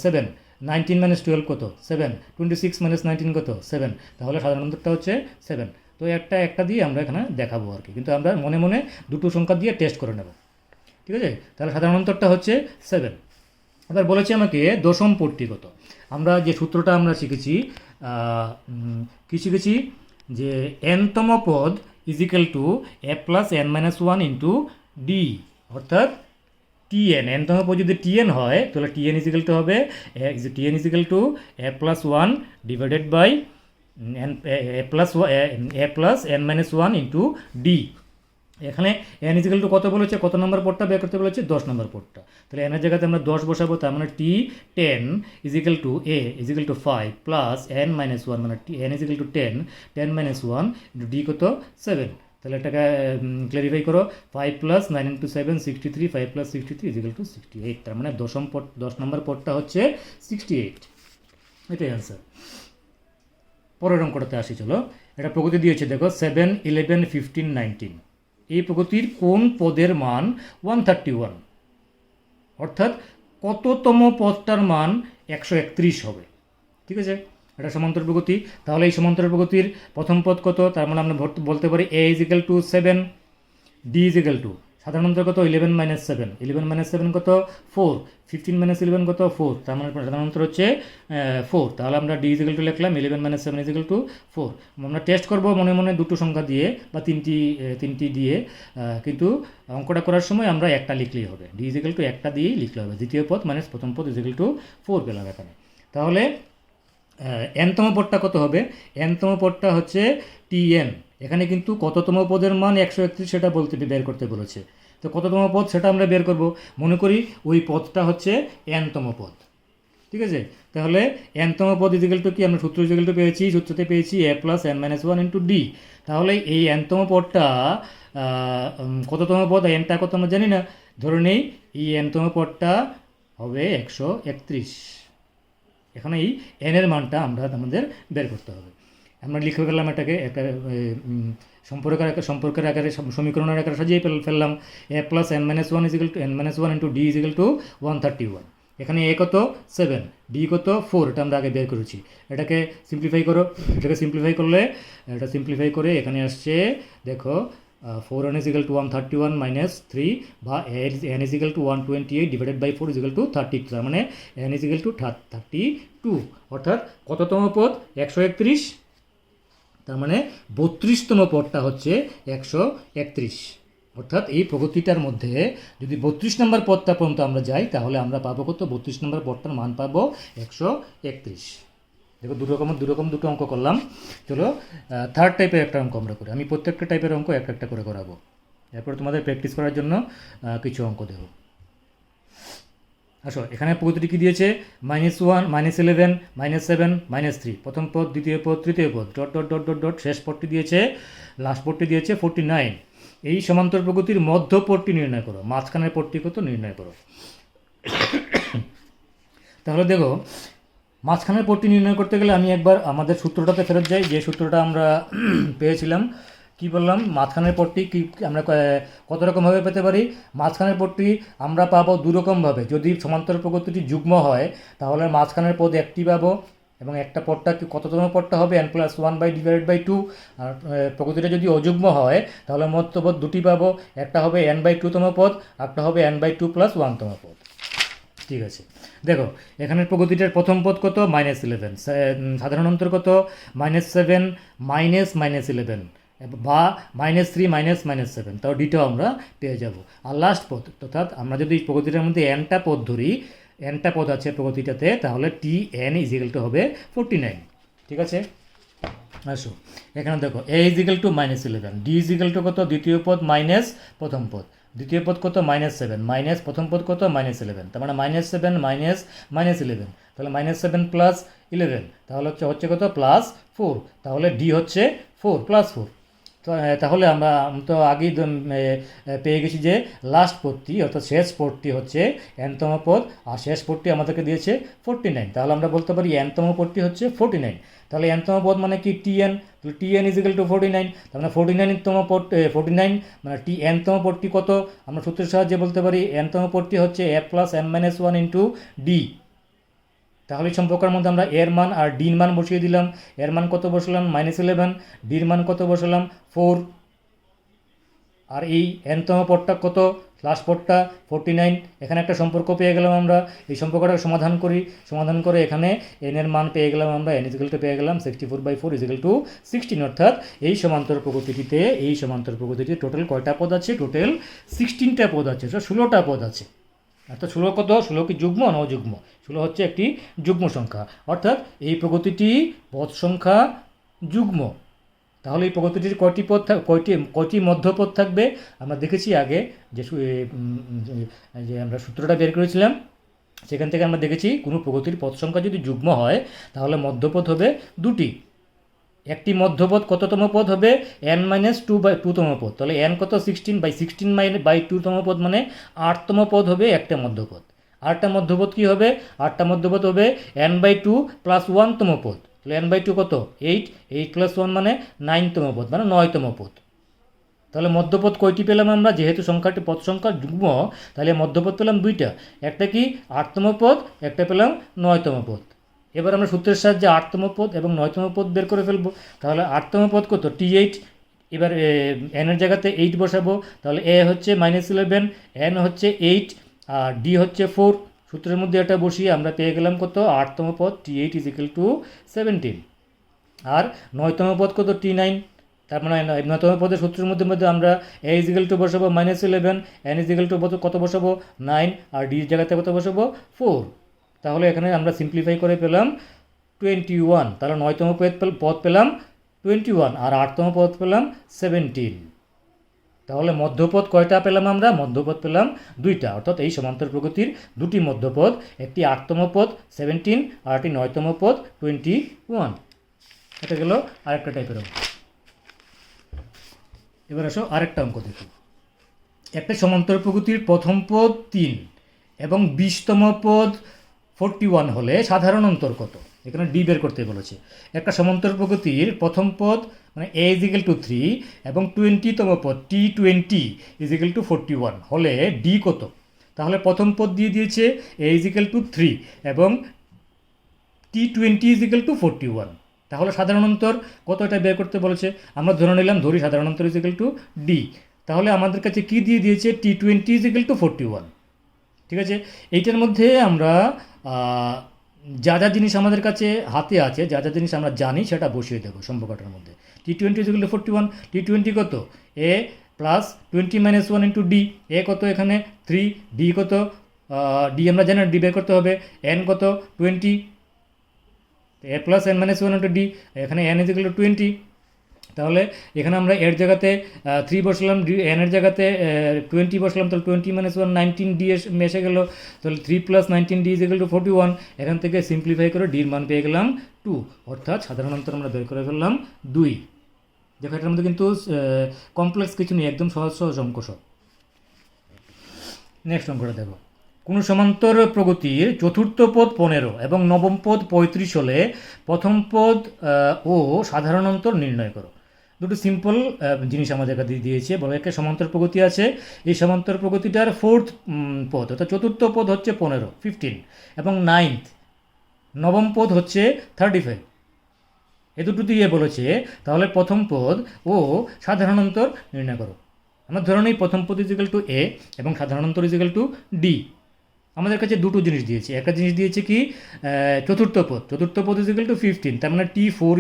7, 19 মাইনাস 12 কত, 7, 26 মাইনাস 19 কত, 7, তাহলে সাধারণ অন্তরটা হচ্ছে 7। তো একটা দিয়ে আমরা এখানে দেখাবো আর কি, কিন্তু আমরা মনে মনে দুটো সংখ্যা দিয়ে টেস্ট করে নেব। ঠিক আছে, তাহলে সাধারণ অন্তরটা হচ্ছে 7। এবার বলেছে আমাকে দশম পদটি কত। আমরা যে সূত্রটা আমরা শিখেছি যে nতম পদ equal to A plus n minus 1 into d, অর্থাৎ tn, nতম পদ যদি tn হয় তাহলে tn ইজিক্যাল টু হবে a plus 1 divided by a plus n minus 1 into d. এখানে এন ইজিক্যাল টু কত বলেছে, কত নম্বর পদটা বের করতে বলেছে, 10 নম্বর পদটা। তাহলে এনের জায়গাতে আমরা 10 বসাবো, তার মানে t 10 equal to a equal to 5 plus n minus 1, মানে t n equal to 10 10 minus 1 into d কত 7। তাহলে এটাকে ক্লারিফাই করো, 5 plus 9 into 7 63, 5 plus 63 equal to 68। তার মানে 10 নম্বর পদটা হচ্ছে 68, এটাই অ্যান্সার। পরের অঙ্কটাতে আসি, চলো। এটা প্রগতি দিয়েছে, দেখো 7 11 15 19। এই প্রগতির কোন পদের মান 131, অর্থাৎ কততম পদটার মান 131 হবে। ঠিক আছে, এটা সমান্তর প্রগতি। তাহলে এই সমান্তর প্রগতির প্রথম পদ কত, তার মানে আমরা বলতে পারি a equal to 7, d equal to সাধারণত কত 11 মাইনাস 7, 11 মাইনাস 7 কত 4, 15 মাইনাস 11 কত 4, তার মানে সাধারণত হচ্ছে 4। তাহলে আমরা ডি ইজিক্যাল টু লিখলাম 11 মাইনাস 7 ইজিক্যাল টু 4। আমরা টেস্ট করব মনে মনে দুটো সংখ্যা দিয়ে বা তিনটি দিয়ে, কিন্তু অঙ্কটা করার সময় আমরা একটা লিখলেই হবে, ডি ইজিক্যাল টু একটা দিয়েই লিখলে হবে। দ্বিতীয় পদ মাইনাস প্রথম পদ ইজিক্যাল টু 4 পেলাম এখানে। তাহলে এনতম পদটা কত হবে, এনতম পদটা হচ্ছে টিএন। এখানে কিন্তু কততম পদের মান 131 সেটা বের করতে বলেছে। তো কততম পদ সেটা আমরা বের করব, মনে করি ওই পদটা হচ্ছে এনতম পদ। ঠিক আছে, তাহলে এনতম পদ ইজিক্যাল টু কি, আমরা সূত্র ইজিক্যাল টু পেয়েছি, সূত্রতে পেয়েছি a plus n minus 1 into D. তাহলে এই এনতম পদটা কততম পদ, এনটা কত আমরা জানি না, ধরে নেই এই এনতম পদটা হবে 131। এখানে এই এনের মানটা আমাদের বের করতে হবে। আমরা লিখে ফেললাম এটাকে একটা সম্পর্কের আকারে সমীকরণের আকারে সাজিয়ে ফেললাম। A plus n minus 1 equal to n minus 1 into d equal to 131। এখানে এ কত 7, ডি কত 4, এটা আমরা আগে বের করেছি। এটাকে সিম্পলিফাই করো, এটাকে সিম্পলিফাই করলে এটা সিম্পলিফাই করে এখানে আসছে, দেখো 4n ইজিক্যাল টু 131 মাইনাস 3 বা n is equal to 128 divided by 4 is equal to 32। তার মানে n ইজিক্যাল টু 32, অর্থাৎ কততম পদ 131, তার মানে 32তম পদটা হচ্ছে 131। অর্থাৎ এই প্রগতিটার মধ্যে যদি 32 নম্বর পদটা পর্যন্ত আমরা যাই, তাহলে আমরা পাবো কত, 32 নম্বর পদটার মান পাবো 131। দেখো দুটো অঙ্ক করলাম। চলো থার্ড টাইপের একটা অঙ্ক আমরা করি। আমি প্রত্যেকটা টাইপের অঙ্ক একটা করে করাবো, এরপর তোমাদের প্র্যাকটিস করার জন্য কিছু অঙ্ক দেবো। আসো, এখানে প্রগতিটি কী দিয়েছে, -1 -11 -7 -3, প্রথম পদ, দ্বিতীয় পদ, তৃতীয় পদ, dot dot dot dot dot, শেষ পদটি দিয়েছে, লাস্ট পদটি দিয়েছে 49। এই সমান্তর প্রগতির মধ্য পদটি নির্ণয় করো, মাঝখানের পদটি কত নির্ণয় করো। তাহলে দেখো, মাঝখানের পদটি নির্ণয় করতে গেলে আমি একবার আমাদের সূত্রটাতে ফেরত যাই, যে সূত্রটা আমরা পেয়েছিলাম। কি বললাম, মাঝখানের পদটি কি আমরা কত রকমভাবে পেতে পারি, মাঝখানের পদটি আমরা পাবো দুরকমভাবে। যদি সমান্তর প্রগতিটি যুগ্ম হয় তাহলে মাঝখানের পদ একটি পাবো, এবং একটা পদটা কততম পদটা হবে n+1/2। আর প্রগতিটা যদি অযুগ্ম হয় তাহলে মধ্য পদ দুটি পাবো, একটা হবে n/2তম পদ, একটা হবে n/2 + 1তম পদ। ঠিক আছে, দেখো এখানের প্রগতিটার প্রথম পদ কত, -11, সাধারণ অন্তর কত -7 -11 বা -3 -7, তাও ডিটাও আমরা পেয়ে যাব। আর লাস্ট পদ, অর্থাৎ আমরা যদি প্রগতিটার মধ্যে nটা পদ ধরি, nটা পদ আছে প্রগতিটাতে, তাহলে Tn ইজিক্যাল টু হবে 49। ঠিক আছে, আসো এখানে দেখো a is equal to -11, d is equal to কত, দ্বিতীয় পদ মাইনাস প্রথম পদ, দ্বিতীয় পদ কত -7 মাইনাস প্রথম পদ কত -11, তার মানে -7 -11, তাহলে -7 + 11, তাহলে হচ্ছে কত +4, তাহলে d হচ্ছে 4 +4। তো তাহলে আমরা তো আগেই পেয়ে গেছি যে লাস্ট পদটি অর্থাৎ শেষ পদটি হচ্ছে nতম পদ, আর শেষ পদটি আমাদেরকে দিয়েছে 49। তাহলে আমরা বলতে পারি nতম পদটি হচ্ছে 49। তাহলে nতম পদ মানে কি Tn, তাহলে Tn ইজিক্যাল টু 49। তার মানে 49তম পদ 49 মানে nতম পদটি কত, আমরা সূত্রের সাহায্যে বলতে পারি nতম পদটি হচ্ছে a + n-1 * d। তাহলে সম্পর্কের মধ্যে আমরা এর মান আর ডির মান বসিয়ে দিলাম। এর মান কত বসালাম -11, ডির মান কত বসালাম 4, আর এই nতম পদটা কত, লাস্ট পদটা 49। এখানে একটা সম্পর্ক পেয়ে গেলাম আমরা। এই সম্পর্কটা সমাধান করে এখানে n এর মান পেয়ে গেলাম আমরা, n ইজিক্যাল টু পেয়ে গেলাম 64/4 = 16। অর্থাৎ এই সমান্তর প্রগতিতে টোটাল কয়টা পদ আছে, টোটাল 16টা পদ আছে, 16টা পদ আছে। অর্থাৎ 16 কত, 16 কি যুগ্ম না অযুগ্ম, 16 হচ্ছে একটি যুগ্ম সংখ্যা। অর্থাৎ এই প্রগতিটি পদ সংখ্যা যুগ্ম। তাহলে এই প্রগতিটির কয়টি মধ্যপদ থাকবে আমরা দেখেছি আগে যে আমরা সূত্রটা বের করেছিলাম, সেখান থেকে আমরা দেখেছি কোনো প্রগতির পদ সংখ্যা যদি যুগ্ম হয় তাহলে মধ্যপদ হবে দুটি। একটি মধ্যপদ কততম পদ হবে n-2/2তম পদ, তাহলে n কত 16/2তম পদ মানে 8তম পদ হবে একটা মধ্যপদ। আরেকটা মধ্যপদ কি হবে? আরেকটা মধ্যপদ হবে n/2 + 1তম পদ, তাহলে n/2 কত 8 + 1 মানে 9তম পদ মানে 9তম পদ। তাহলে মধ্যপদ কয়টি পেলাম আমরা? যেহেতু সংখ্যাটি পদ সংখ্যা যুগ্ম তাহলে মধ্যপদ পেলাম দুইটা, একটা কি 8তম পদ, একটা পেলাম 9তম পদ। এবার আমরা সূত্রের সাহায্যে 8তম পদ এবং 9তম পদ বের করে ফেলবো। তাহলে 8তম পদ কত t8, এবার এনের জায়গাতে 8 বসাবো, তাহলে এ হচ্ছে -11, এন হচ্ছে 8 আর ডি হচ্ছে 4। সূত্রের মধ্যে এটা বসিয়ে আমরা পেয়ে গেলাম কত? 8তম পদ t8 = 17। আর 9তম পদ কত? t9। তার মানে 9তম পদের সূত্রের মধ্যে আমরা a = বসাবো -11, n = কত বসাবো 9 আর ডি জায়গাতে কত বসাবো 4। তাহলে এখানে আমরা সিম্পলিফাই করে পেলাম 21। তাহলে 9তম পদ পেলাম 21 আর 8তম পদ পেলাম 17। তাহলে মধ্যপদ কয়টা পেলাম আমরা? মধ্যপদ পেলাম দুইটা, অর্থাৎ এই সমান্তর প্রগতির দুটি মধ্যপদ, একটি 8তম পদ 17 আর একটি 9তম পদ 21। এটা গেল আরেকটা টাইপের অঙ্ক। এবার আসো আরেকটা অঙ্ক দেখো। একটা সমান্তর প্রগতির প্রথম পদ 3 এবং 20তম পদ 41 হলে সাধারণ অন্তর কত? এখানে ডি বের করতে বলেছে। একটা সমান্তর প্রগতির প্রথম পদ মানে a = 3 এবং 20তম পদ t20 = 41 হলে ডি কত? তাহলে প্রথম পদ দিয়ে দিয়েছে a = 3 এবং t20 = 41। তাহলে সাধারণ অন্তর কত এটা বের করতে বলেছে। আমরা ধরি সাধারণ অন্তর ডি। তাহলে আমাদের কাছে কি দিয়ে দিয়েছে? t20 = 41। ঠিক আছে, এইটার মধ্যে আমরা যা যা জিনিস আমাদের কাছে হাতে আছে, যা যা জিনিস আমরা জানি সেটা বসিয়ে দেবো সম্পর্কটার মধ্যে। t20 = 41, t20 কত? a + 20 - 1 × d। a কত এখানে 3, d কত? d আমরা জানি d বের করতে হবে। n কত? 20, a + n - 1 × d। এখানে n = 20। তাহলে এখানে আমরা এর জায়গাতে 3 বসলাম, n এর জায়গাতে 20 বসলাম, তাহলে 20 - 1 19 d এসে গেল, তাহলে 3 + 19 d = 41। এখান থেকে সিম্পলিফাই করে ডির মান পেয়ে গেলাম 2, অর্থাৎ সাধারণ অন্তর আমরা বের করে ফেললাম 2। দেখো এটার মধ্যে কিন্তু কমপ্লেক্স কিছু নেই, একদম সহজ সহজ অঙ্ক সব। নেক্সট অঙ্কটা দেখো। কোনো সমান্তর প্রগতির চতুর্থ পদ 15 এবং নবম পদ 35 হলে প্রথম পদ ও সাধারণ অন্তর নির্ণয় করো। দুটো সিম্পল জিনিস আমাদের কাছে দিয়েছে। বলে একটা সমান্তর প্রগতি আছে, এই সমান্তর প্রগতিটার ফোর্থ পদ অর্থাৎ চতুর্থ পদ হচ্ছে 15 এবং নবম পদ হচ্ছে 35। এ দুটো দিয়ে বলেছে তাহলে প্রথম পদ ও সাধারণ অন্তর নির্ণয় করো। আমরা ধরে নিই প্রথম পদ = a এবং সাধারণ অন্তর = d। আমাদের কাছে দুটো জিনিস দিয়েছে। একটা জিনিস দিয়েছে কি চতুর্থ পদ = 15, তার মানে t4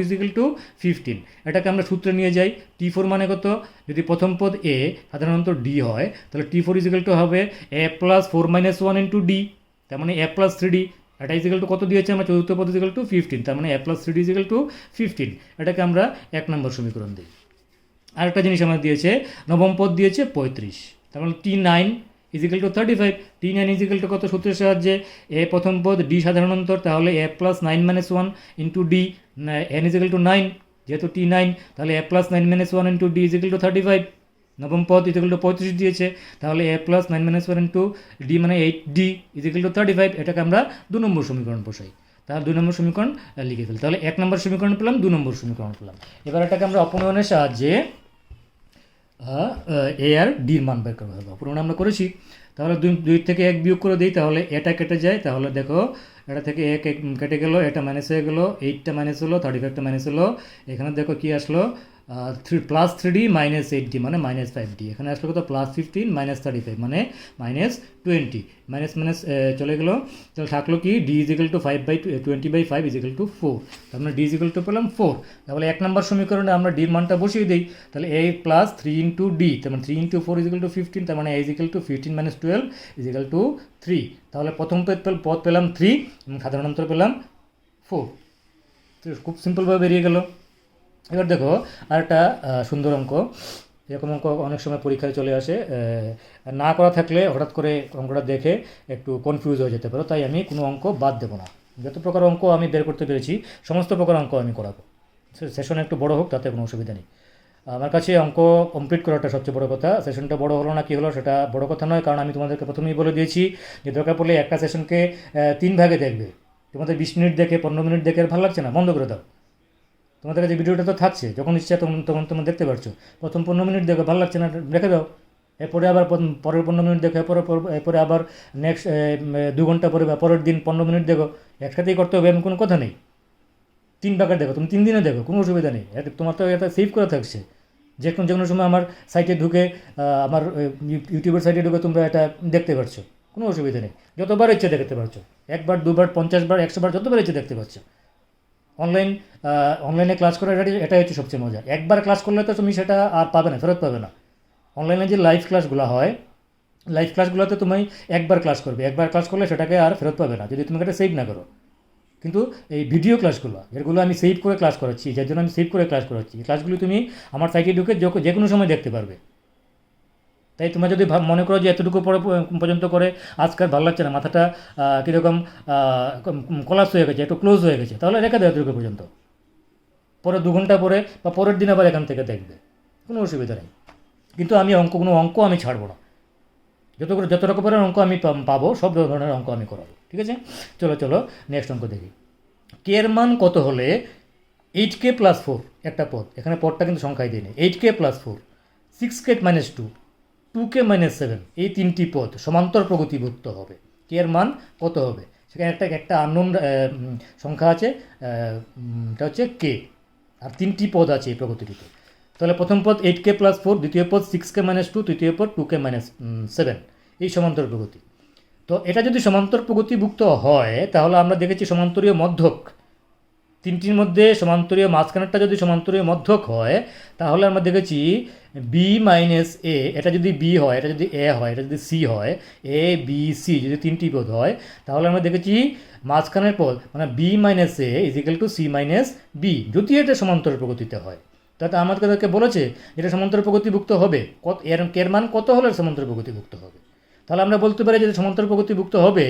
= 15। এটাকে আমরা সূত্রে নিয়ে যাই। t4 মানে কত? যদি প্রথম পদ a সাধারণ অন্তর d হয় তাহলে t4 হবে a + 4 - 1 × d, তার মানে a + 3d। এটা কত দিয়েছে? আমরা চতুর্থ পদ = 15, তার মানে a + 3d = 15। এটাকে আমরা 1 নম্বর সমীকরণ দিই। আরেকটা জিনিস আমাদের দিয়েছে, নবম পদ দিয়েছে 35, তার মানে t9 = 35। t9 = কত? সূত্রের সাহায্যে a প্রথম পদ d সাধারণ অন্তর, তাহলে a + 9 - 1 × d, n = 9, যেহেতু t9 তাহলে a + 9 - 1 × d = 35। নবম পদ = 35 দিয়েছে, তাহলে a + 9 - 1 × d মানে 8d = 35। এটাকে আমরা 2 নম্বর সমীকরণ বসাই। তাহলে 2 নম্বর সমীকরণ লিখে ফেলি। তাহলে 1 নম্বর সমীকরণ পেলাম, 2 নম্বর সমীকরণ পেলাম। এবার এটাকে আমরা অপনয়নের সাহায্যে এ আর ডির মান বের করতে হবে। অপনয়ন আমরা করেছি, তাহলে 2 থেকে 1 বিয়োগ করে দিই, তাহলে এটা কেটে যায়। তাহলে দেখো এটা থেকে 1 কেটে গেল, এটা মাইনাস হয়ে গেল, 8টা মাইনাস হলো, 35টা মাইনাস হলো। এখানে দেখো কি আসলো? +3d - 8d মানে -5d। এখানে আসলো কত? +15 - 35 মানে -20। মাইনাস চলে গেল, তাহলে থাকলো কি? d = 5/20/5 = 4। তার মানে d = পেলাম 4। তাহলে 1 নম্বর সমীকরণে আমরা ডির মানটা বসিয়ে দিই। তাহলে a + 3 × d, তার মানে 3 × 4 = 15, তার মানে a = 15 - 12 = 3। তাহলে প্রথম পদ পেলাম 3 এবং সাধারণ অন্তর পেলাম 4। খুব সিম্পলভাবে বেরিয়ে গেল। এবার দেখো আরেকটা সুন্দর অঙ্ক। এরকম অঙ্ক অনেক সময় পরীক্ষায় চলে আসে, না করা থাকলে হঠাৎ করে অঙ্কটা দেখে একটু কনফিউজ হয়ে যেতে পারো, তাই আমি কোনো অঙ্ক বাদ দেবো না। যত প্রকার অঙ্ক আমি বের করতে পেরেছি সমস্ত প্রকার অঙ্ক আমি করাবো। সেশন একটু বড় হোক তাতে কোনো অসুবিধা নেই। আমার কাছে অঙ্ক কমপ্লিট করাটা সবচেয়ে বড় কথা। সেশনটা বড় হলো না কি হলো সেটা বড় কথা নয়, কারণ আমি তোমাদেরকে প্রথমেই বলে দিয়েছি যে দরকার পড়লে একটা সেশনকে 3 ভাগে দেখবে। তোমাদের 20 মিনিট দেখে 15 মিনিট দেখে আর ভালো লাগছে না, বন্ধ করে দাও। তোমাদের কাছে ভিডিওটা তো থাকছে, যখন ইচ্ছা তখন তখন তোমরা দেখতে পারছো। প্রথম 15 মিনিট দেখো, ভালো লাগছে না রেখে দাও। এরপরে আবার পরের 15 মিনিট দেখো, এরপরে আবার নেক্সট 2 ঘন্টা পরে বা পরের দিন 15 মিনিট দেখো। একসাথেই করতে হবে এমন কোনো কথা নেই। 3 ভাগে দেখো, তুমি 3 দিনে দেখো, কোনো অসুবিধা নেই। তোমার তো এটা সেভ করা থাকছে। যে কোনো সময় আমার সাইটে ঢুকে আমার ইউটিউবের সাইটে ঢুকে তোমরা এটা দেখতে পারছো, কোনো অসুবিধা নেই। যতবার ইচ্ছে দেখতে পারছো, 1 বার 2 বার 50 বার 100 বার যতবার ইচ্ছে দেখতে পাচ্ছ। অনলাইনে ক্লাস করা এটাই হচ্ছে সবচেয়ে মজা। একবার ক্লাস করলে তো তুমি সেটা আর পাবে না, ফেরত পাবে না। অনলাইনে যে লাইভ ক্লাসগুলো হয়, লাইভ ক্লাসগুলোতে তুমি একবার ক্লাস করবে, একবার ক্লাস করলে সেটাকে আর ফেরত পাবে না যদি তুমি এটা সেভ না করো। কিন্তু এই ভিডিও ক্লাসগুলো যেগুলো আমি সেভ করে ক্লাস করাচ্ছি, যার জন্য আমি সেভ করে ক্লাস করাচ্ছি, এই ক্লাসগুলো তুমি আমার সাইটে ঢুকে যে কোনো সময় দেখতে পারবে। তাই তোমরা যদি মনে করো যে এতটুকু পর্যন্ত করে আজকাল ভালো লাগছে না, মাথাটা কীরকম কলাস হয়ে গেছে, একটু ক্লোজ হয়ে গেছে, তাহলে রেখে দেয় এতটুকু পর্যন্ত। পরে 2 ঘন্টা পরে বা পরের দিন আবার এখান থেকে দেখবে, কোনো অসুবিধা নেই। কিন্তু আমি কোনো অঙ্ক আমি ছাড়বো না। যত রকমের অঙ্ক আমি পাবো সব ধরনের অঙ্ক আমি করাবো, ঠিক আছে? চলো নেক্সট অঙ্ক দেখি। কে এর মান কত হলে 8k + 4 একটা পদ, এখানে পদটা কিন্তু সংখ্যায় দিই নেই, 8k + 4, 6k - 2, 2k - 7, এই 3টি পদ সমান্তর প্রগতিভুক্ত হবে। কে এর মান কত হবে? সেখানে একটা আননোন সংখ্যা আছে, এটা হচ্ছে কে, আর 3টি পদ আছে এই প্রগতিটিতে। তাহলে প্রথম পদ 8k + 4, দ্বিতীয় পদ 6k - 2, তৃতীয় পদ 2k - 7, এই সমান্তর প্রগতি। তো এটা যদি সমান্তর প্রগতিভুক্ত হয় তাহলে আমরা দেখেছি সমান্তরীয় মধ্যক, 3টির মধ্যে সমান্তরীয় মাঝখানেরটা যদি সমান্তরীয় মধ্যক হয় তাহলে আমরা দেখেছি b - a, এটা যদি b হয়, এটা যদি a হয়, এটা যদি c হয়, a b c যদি 3টি পদ হয় তাহলে আমরা দেখেছি মাঝখানের পদ মানে b - a = c - b, যদি এটা সমান্তর প্রগতিতে হয়। তাতে আমাদেরকে বলেছে এটা সমান্তর প্রগতিভুক্ত হবে, এর মান কত হলে সমান্তর প্রগতিভুক্ত হবে। তাহলে আমরা বলতে পারি যে সমান্তর প্রগতিভুক্ত হবে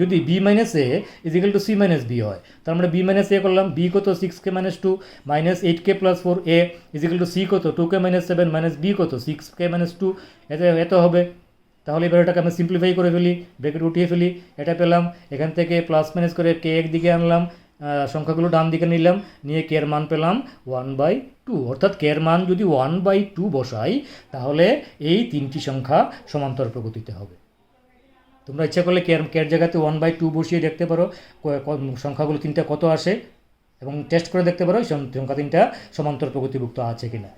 যদি b - a = c - b হয়। তাহলে আমরা b - a করলাম, b কত 6k - 2 - 8k + 4, a = c কত 2k - 7 - b কত 6k - 2, এত হবে। তাহলে এবার এটাকে আমরা সিম্পলিফাই করে ফেলি, ব্র্যাকেট উঠিয়ে ফেলি, এটা পেলাম। এখান থেকে প্লাস মাইনাস করে কে একদিকে আনলাম, সংখ্যাগুলো ডান দিকে নিলাম, নিয়ে কে এর মান পেলাম 1/2। অর্থাৎ কে এর মান যদি 1/2 বসাই তাহলে এই 3টি সংখ্যা সমান্তর প্রগতিতে হবে। তোমরা ইচ্ছা করলে কের জায়গাতে 1/2 বসিয়ে দেখতে পারো সংখ্যাগুলো 3টা কত আসে, এবং টেস্ট করে দেখতে পারো সংখ্যা 3টা সমান্তর প্রগতিভুক্ত আছে কিনা।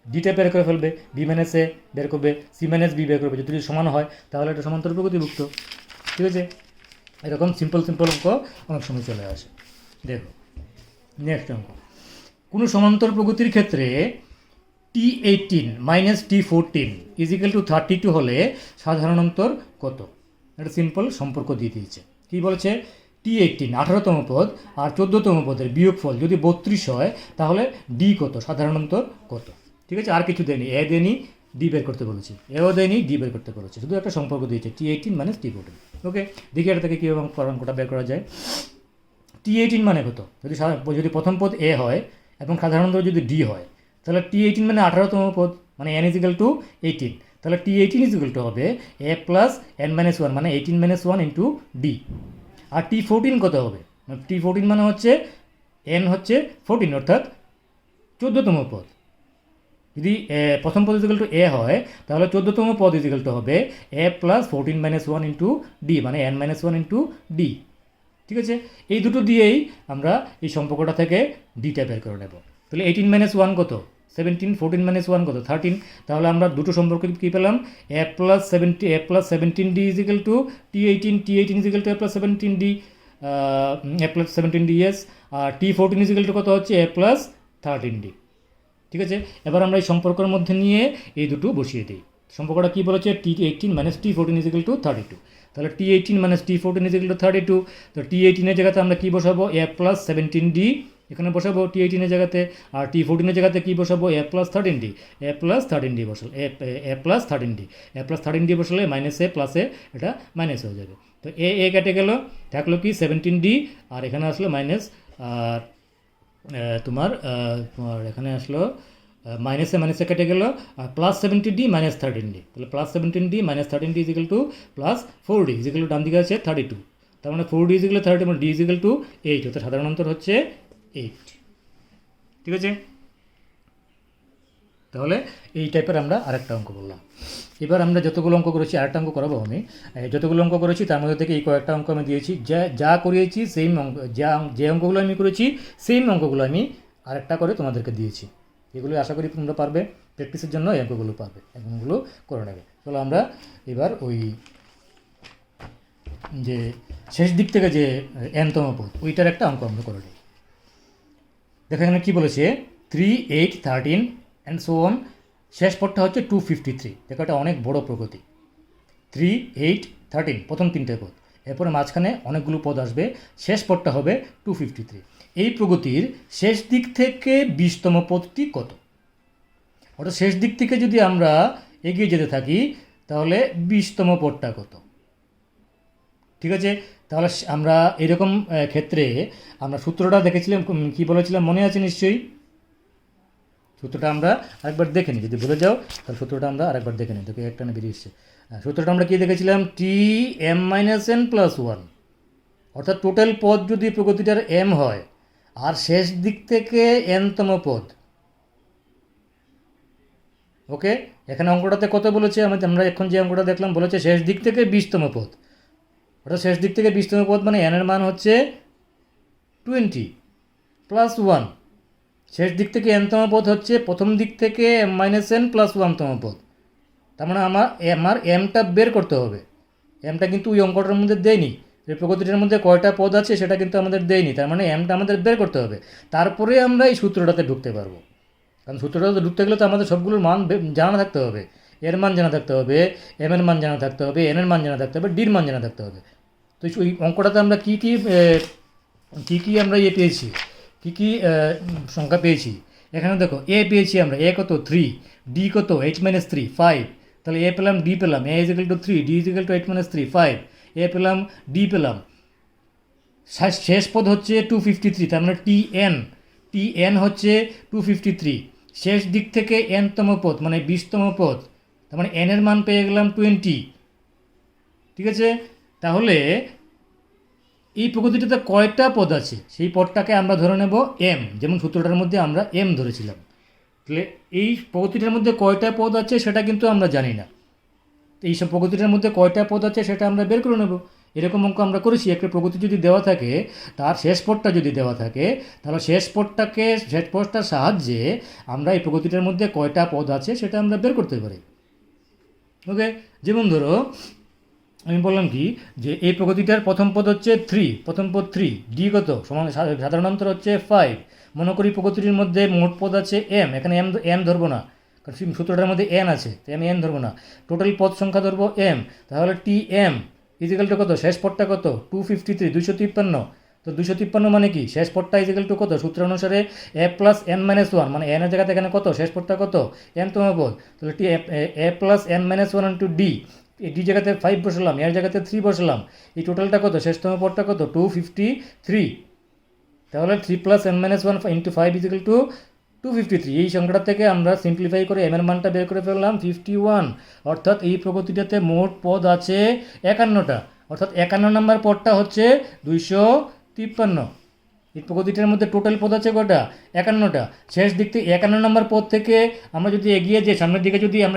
ডিটা বের করে ফেলবে, b - a বের করবে, c - b বের করবে, যদি সমান হয় তাহলে এটা সমান্তর প্রগতিভুক্ত, ঠিক আছে? এরকম সিম্পল অঙ্ক অনেক সময় চলে আসে। দেখো নেক্সট অঙ্ক। কোনো সমান্তর প্রগতির ক্ষেত্রে T18 - T14 = 32 হলে সাধারণ অন্তর কত? একটা সিম্পল সম্পর্ক দিয়ে দিয়েছে। কী বলেছে? T18 18তম পদ আর 14তম পদের বিয়োগফল যদি 32 হয় তাহলে D কত, সাধারণ অন্তর কত? ঠিক আছে, আর কিছু দেয়নি, এ দেয়নি, ডি বের করতে বলেছি, এও দেয়নি, ডি বের করতে বলেছে, শুধু একটা সম্পর্ক দিয়েছে T18 - T14। ওকে, দেখি এটা থেকে কীভাবে অঙ্কটা বের করা যায়। T18 মানে কত? যদি প্রথম পদ এ হয় এবং সাধারণত যদি ডি হয় তাহলে T18 মানে 18তম পদ, মানে n = 18, তাহলে T18 = হবে a + n - 1 মানে 18 - 1 × d। আর T14 কত হবে? T14 মানে হচ্ছে n হচ্ছে 14, অর্থাৎ 14তম পদ। যদি প্রথম পদ a হয় তাহলে 14তম পদ হবে a + 14 - 1 × d, মানে n - 1 × d। ঠিক আছে, এই দুটো দিয়েই আমরা এই সম্পর্কটা থেকে ডিটা বের করে নেব। তাহলে 18 - 1 কত? 17, 14 - 1 কত? 13। তাহলে আমরা দুটো সম্পর্ক কী পেলাম? a + 17d = T18, T18 = a + 17d, a + 17d, yes, R T14 কত হচ্ছে? a + 13d। ঠিক আছে, এবার আমরা এই সম্পর্কের মধ্যে নিয়ে এই দুটো বসিয়ে দিই। সম্পর্কটা কী বলেছে? T18 - T14 = 32। তাহলে T18 - T14 = 32। তো T18 এর জায়গাতে আমরা কী বসাবো? a + 17d এখানে বসাবো T18 এর জায়গাতে, আর T14 এর জায়গাতে কী বসাবো, a প্লাস 13D, বসাল a প্লাস 13D বসালে মাইনাস এ প্লাস এ এটা মাইনাস হয়ে যাবে। তো এ কেটে গেল, থাকলো কি 17D, আর এখানে আসলো মাইনাস, আর তোমার এখানে আসলো মাইনাসে কেটে গেল, আর প্লাস 17D মাইনাস 13D, তাহলে plus 17D minus 13D equal to plus 4D equal to ডান দিকে আছে 32, তার মানে 4D ইজিক্যাল টু 32, মানে D ইজিক্যাল টু 8, অর্থাৎ সাধারণ অন্তর হচ্ছে 8। ঠিক আছে, তাহলে এই টাইপের আমরা আরেকটা অঙ্ক করলাম। এবার আমরা যতগুলো অঙ্ক করেছি, আরেকটা অঙ্ক করাবো আমি, যতগুলো অঙ্ক করেছি তার মধ্যে থেকে এই কয়েকটা অঙ্ক আমি দিয়েছি, যা করিয়েছি সেম অঙ্ক, যে অঙ্কগুলো আমি করেছি সেম অঙ্কগুলো আমি আরেকটা করে তোমাদেরকে দিয়েছি। এগুলো আশা করি তোমরা পারবে, প্র্যাকটিসের জন্য এই অঙ্কগুলো পারবে, অঙ্কগুলো করে নেবে। চলো আমরা এবার ওই যে শেষ দিক থেকে যে এনতম পদ, ওইটার একটা অঙ্ক আমরা করে নিই। দেখো এখানে কী বলেছে, 3, 8, 13 অ্যান্ড সো অন, শেষ পদটা হচ্ছে 253। দেখো এটা অনেক বড় প্রগতি, 3, 8, 13 প্রথম তিনটে পদ, এরপরে মাঝখানে অনেকগুলো পদ আসবে, শেষ পদটা হবে 253। এই প্রগতির শেষ দিক থেকে 20তম পদটি কত? অর্থাৎ শেষ দিক থেকে যদি আমরা এগিয়ে যেতে থাকি তাহলে 20তম পদটা কত? ঠিক আছে, তাহলে আমরা এরকম ক্ষেত্রে আমরা সূত্রটা দেখেছিলাম, কি বলেছিলাম মনে আছে নিশ্চয়ই? সূত্রটা আমরা আরেকবার দেখে নিই, যদি ভুলে যাও তাহলে সূত্রটা আমরা আরেকবার দেখে নিই। দেখে একটা বেরিয়ে এসছে, সূত্রটা আমরা কী দেখেছিলাম, Tm-n+1, অর্থাৎ টোটাল পদ যদি প্রগতিটার m হয় আর শেষ দিক থেকে nতম পদ। ওকে, এখানে অঙ্কটাতে কত বলেছে, আমরা এখন যে অঙ্কটা দেখলাম বলেছে শেষ দিক থেকে 20তম পদ, অর্থাৎ শেষ দিক থেকে 20তম পদ মানে n এর মান হচ্ছে 20 প্লাস 1, শেষ দিক থেকে nতম পদ হচ্ছে প্রথম দিক থেকে m-n প্লাস 1তম পদ। তার মানে আমার mটা বের করতে হবে, mটা কিন্তু ওই অঙ্কটার মধ্যে দেয়নি, এই প্রগতিটার মধ্যে কয়টা পদ আছে সেটা কিন্তু আমাদের দেয়নি, তার মানে mটা আমাদের বের করতে হবে, তারপরে আমরা এই সূত্রটাতে ঢুকতে পারবো। কারণ সূত্রটাতে ঢুকতে গেলে তো আমাদের সবগুলোর মান জানা থাকতে হবে, এর মান জানা থাকতে হবে, m এর মান জানা থাকতে হবে, n এর মান জানা থাকতে হবে, d এর মান জানা থাকতে হবে। তো ওই অঙ্কটাতে আমরা কী কী আমরা পেয়েছি, কী সংখ্যা পেয়েছি, এখানে দেখো এ পেয়েছি আমরা, এ কত 3, ডি কত 8-3 5, তাহলে এ পেলাম, ডি পেলাম, a equal to 3, d equal to 8-3 5, a পেলাম, ডি পেলাম, শেষ পদ হচ্ছে 253, তার মানে টিএন হচ্ছে 253, শেষ দিক থেকে nতম পদ মানে 20তম পদ, তার মানে n এর মান পেয়ে গেলাম 20। ঠিক আছে, তাহলে এই প্রগতিটাতে কয়টা পদ আছে সেই পদটাকে আমরা ধরে নেব m, যেমন সূত্রটার মধ্যে আমরা m ধরেছিলাম। তাহলে এই প্রগতিটার মধ্যে কয়টা পদ আছে সেটা কিন্তু আমরা জানি না, এই সব প্রগতিটার মধ্যে কয়টা পদ আছে সেটা আমরা বের করে নেব। এরকম অঙ্ক আমরা করেছি, একটা প্রগতি যদি দেওয়া থাকে তার শেষ পদটা যদি দেওয়া থাকে তাহলে শেষ পদটার সাহায্যে আমরা এই প্রগতিটার মধ্যে কয়টা পদ আছে সেটা আমরা বের করতে পারি। ওকে, যেমন ধরো আমি বললাম কি যে এই প্রগতিটার প্রথম পদ হচ্ছে 3, প্রথম পদ 3, ডি কত সমান সাধারণ অন্তর হচ্ছে 5, মনে করি প্রগতিটির মধ্যে মোট পদ আছে m, এখানে m ধরবো না কারণ সূত্রটার মধ্যে n আছে, তাই আমি n ধরবো না, টোটাল পদ সংখ্যা ধরবো m, তাহলে tm ইজিক্যাল টু কত, শেষ পদটা কত 253, 253, তো 253 মানে কি, শেষ পদটা ইজিক্যাল টু কত, সূত্র অনুসারে a প্লাস n-1, মানে n এর জায়গাতে এখানে কত, শেষ পদটা কত nতম পদ, তাহলে a plus n-1 into D, D জায়গাতে 5 বসালাম, এর জায়গাতে 3 বসালাম, এই টোটালটা কত, শেষতম পদটা কত 253, তাহলে 3 plus n-1 into 5 is equal two 253। এই সংখ্যাটা থেকে আমরা সিম্পলিফাই করে m এর মানটা বের করে ফেললাম 51, অর্থাৎ এই প্রগতিটাতে মোট পদ আছে 51টা, অর্থাৎ 51 নম্বর পদটা হচ্ছে 253। এই প্রগতিটার মধ্যে টোটাল পদ আছে কটা, 51টা, শেষ দিক থেকে 51 নম্বর পদ থেকে আমরা যদি এগিয়ে যাই সামনের দিকে, যদি আমরা